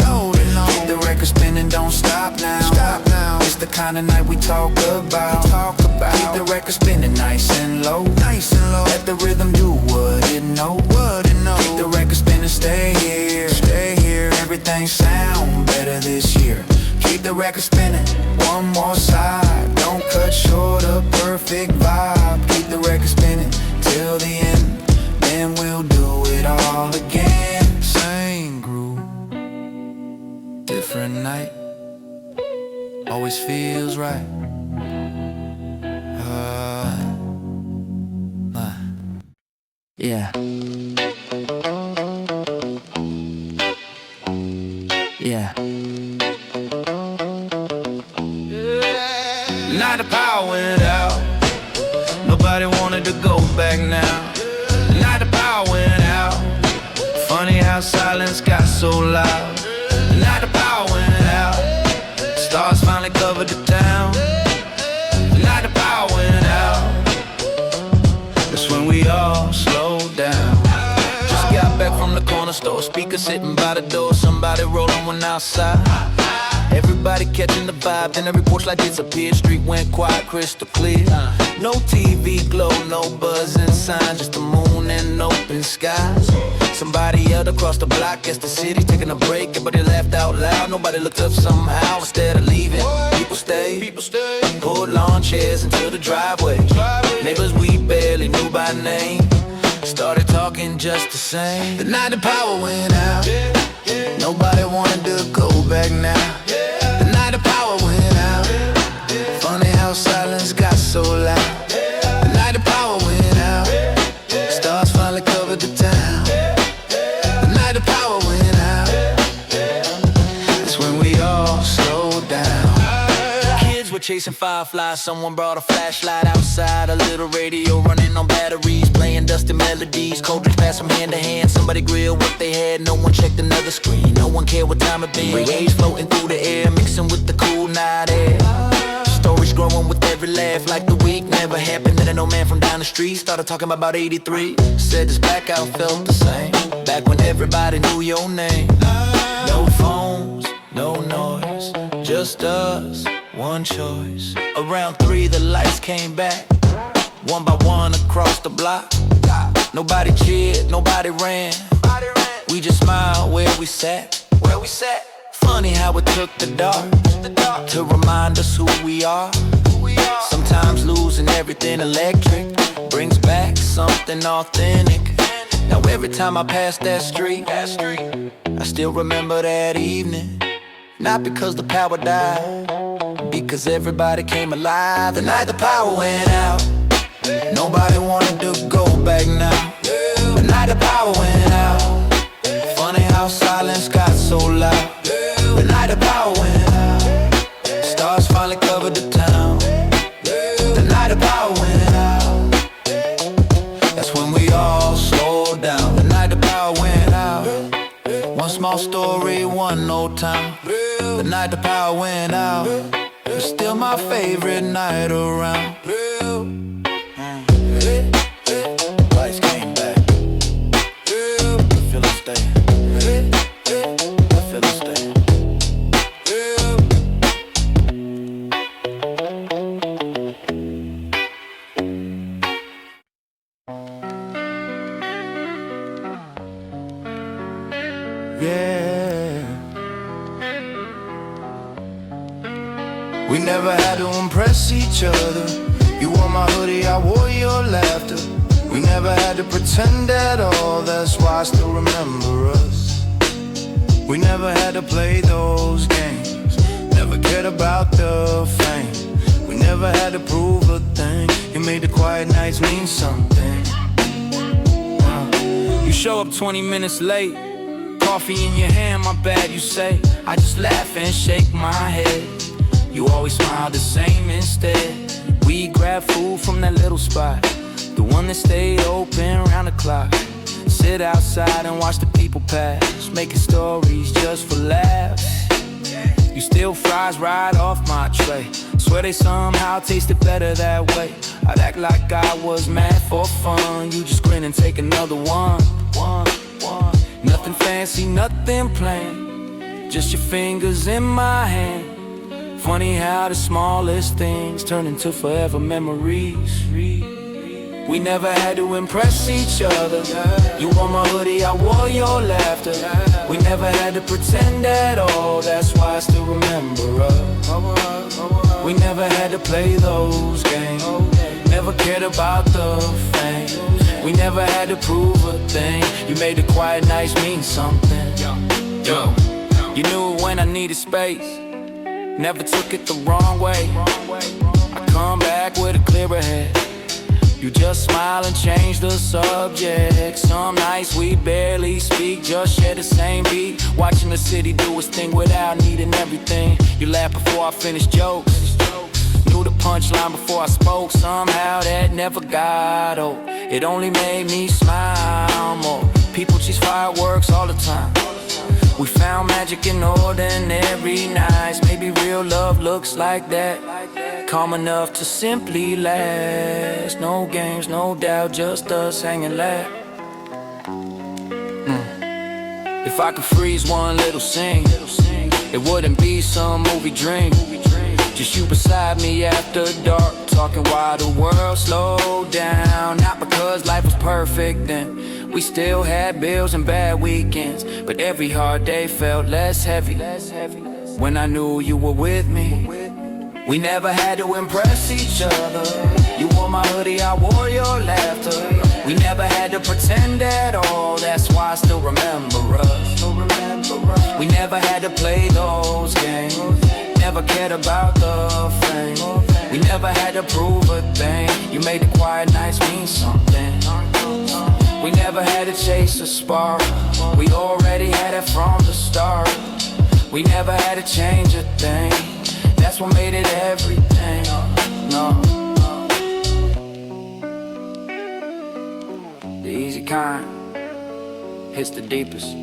Keep the record spinning, don't stop now. It's the kind of night we talk about. Keep the record spinning nice and low. Let the rhythm do what it knows. Keep the record spinning, stay here. Everything sound better this year. Keep the record spinning, one more side. Don't cut short a perfect vibe. Keep the record spinning till the end, then we'll do it all again. Same groove, different night, always feels right.
Yeah. Yeah.
Night the power went out. Nobody wanted to go back now. Night the power went out. Funny how silence got so loud. Night the power went out. Stars finally covered the town. Night the power went out. That's when we all slowed down. Just got back from the corner store. Speaker sitting by the door. Somebody rolling one outside. Everybody catching the vibe, then every porch light disappeared. Street went quiet, crystal clear. No TV glow, no buzzing sign, just the moon and open skies. Somebody yelled across the block, guess the city's taking a break. Everybody laughed out loud, nobody looked up somehow. Instead of leaving, people stayed. Pulled lawn chairs into the driveway. Neighbors we barely knew by name started talking just the same. The night the power went out. Nobody wanted to go back now. The night the power went out. Funny how silence got so loud.
chasing fireflies. Someone brought a flashlight outside, a little radio running on batteries, playing dusty melodies. Cold drinks passed from hand to hand. Somebody grilled what they had. No one checked another screen. No one cared what time it been. Waves floating through the air, mixing with the cool night air. Stories growing with every laugh, like the week never happened. Then an old man from down the street started talking about 83. Said his blackout felt the same, back when everybody knew your name. No phones, no noise, just us, one choice. Around 3 the lights came back, one by one across the block. Nobody cheered, nobody ran. We just smiled where we sat. Funny how it took the dark to remind us who we are. Sometimes losing everything electric brings back something authentic. Now every time I pass that street, I still remember that evening. Not because the power died, because everybody came alive. The night the power went out, nobody wanted to go back now. The night the power went out, funny how silence got so loud. The night the power went out, stars finally covered the town. The night the power went out, that's when we all slowed down. The night the power went out, one small story, one old town. The night the power went out, it's still my favorite night around. Lights came back, I feel it stay, I feel it stay.
Yeah. We never had to impress each other. You wore my hoodie, I wore your laughter. We never had to pretend at all, that's why I still remember us. We never had to play those games, never cared about the fame. We never had to prove a thing, you made the quiet nights mean something.
You show up 20 minutes late, coffee in your hand, my bad, you say. I just laugh and shake my head. You always smile the same instead. We grab food from that little spot, the one that stayed open round the clock. Sit outside and watch the people pass, making stories just for laughs. You steal fries right off my tray, swear they somehow tasted better that way. I'd act like I was mad for fun, you just grin and take another one. Nothing fancy, nothing plain, just your fingers in my hand. Funny how the smallest things turn into forever memories. We never had to impress each other. You wore my hoodie, I wore your laughter. We never had to pretend at all, that's why I still remember us. We never had to play those games, never cared about the fame. We never had to prove a thing, you made the quiet nights mean something. Yo, you knew it when I needed space, never took it the wrong way. I come back with a clearer head, you just smile and change the subject. Some nights we barely speak, just share the same beat, watching the city do its thing without needing everything. You laugh before I finish jokes, knew the punchline before I spoke. Somehow that never got old, it only made me smile more. People chase fireworks all the time, we found magic in ordinary nights. Maybe real love looks like that, calm enough to simply last. No games, no doubt, just us hanging laugh. If I could freeze one little scene, it wouldn't be some movie dream. Just you beside me after dark, talking while the world slowed down. Not because life was perfect then, we still had bills and bad weekends, but every hard day felt less heavy when I knew you were with me. We never had to impress each other. You wore my hoodie, I wore your laughter. We never had to pretend at all, that's why I still remember us. We never had to play those games, never cared about the fame. We never had to prove a thing, you made the quiet nights mean something. We never had to chase a spark, we already had it from the start. We never had to change a thing, that's
that's what made it everything. No, the easy kind hits the deepest.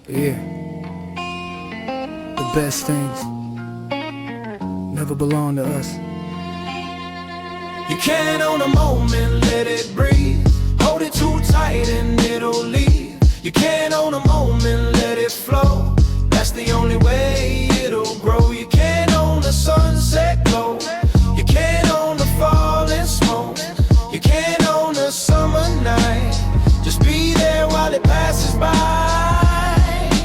Yeah, the best things never belong to us.
You can't own a moment, let it breathe. Hold it too tight and it'll leave. You can't own a moment, let it flow. That's the only way it'll grow. You can't own the sunset glow. You can't own the falling smoke. You can't own the summer night. Just be there while it passes by.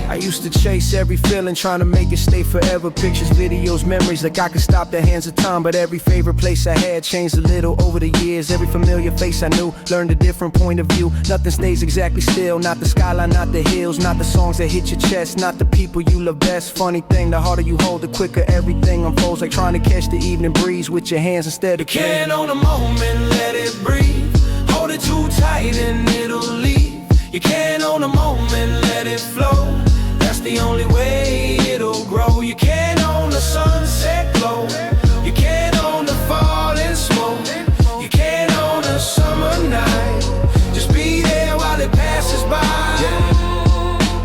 I used to chase every feeling, trying to make it stay forever. Pictures, videos, memories, like I could stop the hands of time. But every favorite place I had changed a little over the years. Every familiar face I knew, learned a different point of view. Nothing stays exactly still, not the skyline, not the hills, not the songs that hit your chest, not the people you love best. Funny thing, the harder you hold, the quicker everything unfolds. Like trying to catch the evening breeze with your hands instead of
You can't own a moment, let it breathe. Hold it too tight and it'll leave. You can't own a moment, let it flow. That's the only way it'll grow. You can't own the sunset glow. You can't own the falling smoke. You can't own a summer night. Just be there while it passes by.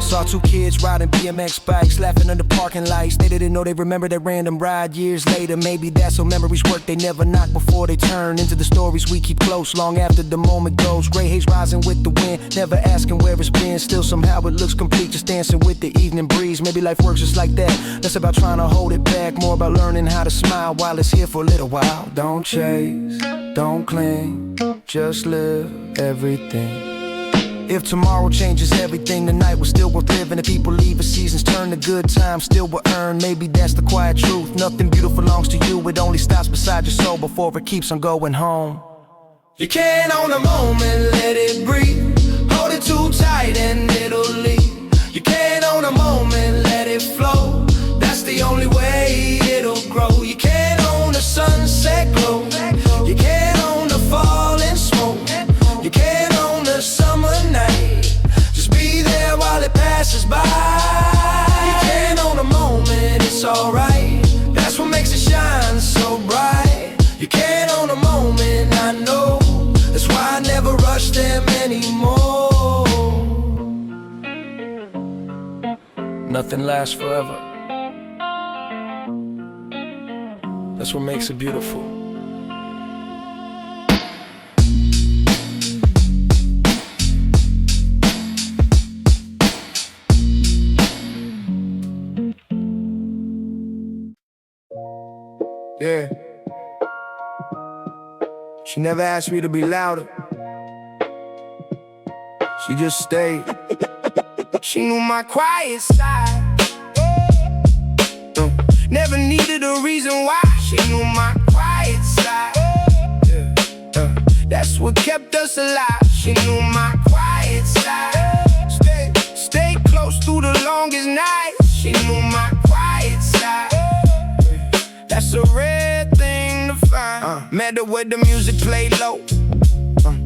Saw two kids riding BMX bikes, laughing under parking lights. They didn't know they remember that random ride years later. Maybe that's how memories work, they never knock before they turn into the stories we keep close long after the moment goes. Gray haze rising with the wind, never asking where it's been. Still somehow it looks complete, just dancing with the evening breeze. Maybe life works just like that, less about trying to hold it back, more about learning how to smile while it's here for a little while.
Don't chase, don't cling, just live everything.
If tomorrow changes everything, the night was still worth living. If people leave, as seasons turn, the good times still will earn. Maybe that's the quiet truth, nothing beautiful belongs to you. It only stops beside your soul before it keeps on going home.
You can't own a moment, let it breathe. Hold it too tight and it'll leave. You can't own a moment, let it flow. That's the only way it'll grow. You can't own the sunset glow. You can't own the falling smoke. You can't own the summer night. Just be there while it passes by. You can't own a moment, it's alright. That's what makes it shine so bright. You can't own a moment, I know. That's why I never rush them anymore.
Nothing lasts forever. That's what makes it beautiful.
Yeah. She never asked me to be louder. She just stayed. She knew my quiet side. Never needed a reason why. She knew my quiet side. That's what kept us alive. She knew my quiet side. Stay close through the longest nights. She knew my quiet side. That's a rare thing to find. Met her where the music played low.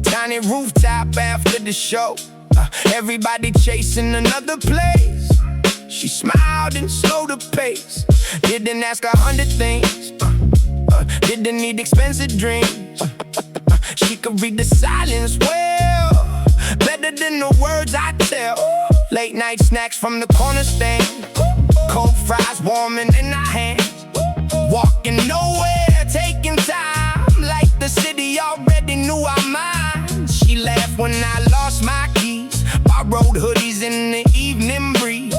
Tiny rooftop after the show. Everybody chasing another place. She smiled and slowed the pace. Didn't ask 100 things. Didn't need expensive dreams. She could read the silence well, better than the words I tell. Late night snacks from the corner stand. Cold fries warming in our hands. Walking nowhere, taking time, like the city already knew our minds. She laughed when I lost my keys. Borrowed hoodies in the evening breeze.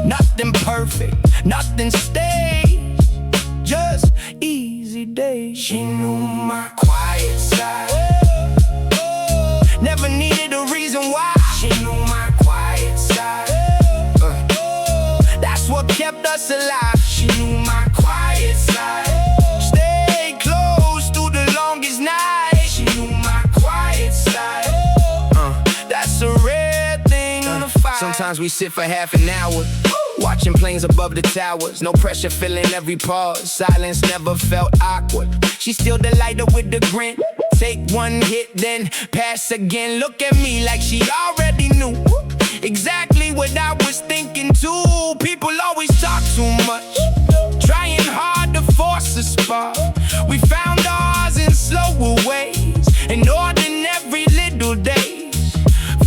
Nothing perfect, nothing stays, just easy days. She knew my quiet side. Never needed a reason why. She knew my quiet side. That's what kept us alive. She knew my quiet side. Stay close through the longest night. She knew my quiet side. That's a rare thing to find. Sometimes we sit for half an hour, watching planes above the towers. No pressure, feeling every pause. Silence never felt awkward. She still delighted with the grin.
take one hit, then pass again. Look at me like she already knew exactly what I was thinking too. People always talk too much, trying hard to force a spark. We found ours in slower ways, in ordinary little days.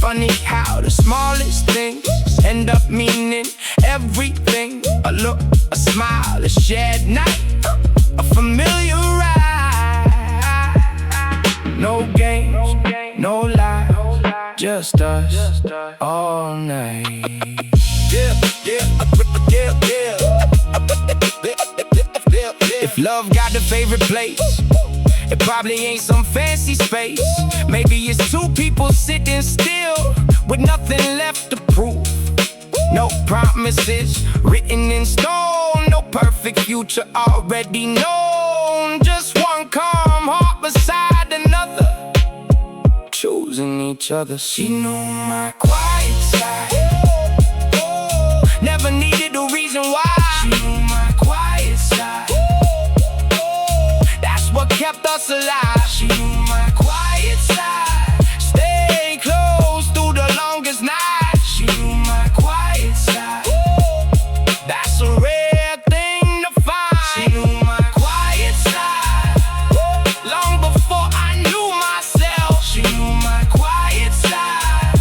Funny how the smallest things end up meaning everything. A look, a smile, a shared night, a familiar ride. No games, no lies, just us all night. If love got a favorite place, it probably ain't some fancy space. Maybe it's two people sitting still with nothing left to prove. No promises written in stone, no perfect future already known. Just one calm heart beside another, choosing each other. She knew my quiet side, never needed a reason why. She knew my quiet side, that's what kept us alive. She knew my quiet side, stay close through the longest night. She knew my quiet side, that's a rare thing to find. She knew my quiet side, long before I knew myself. She knew my quiet side,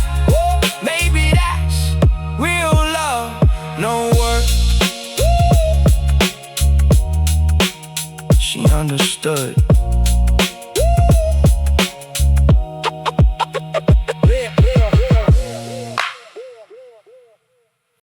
maybe that's real love, no words. She understood.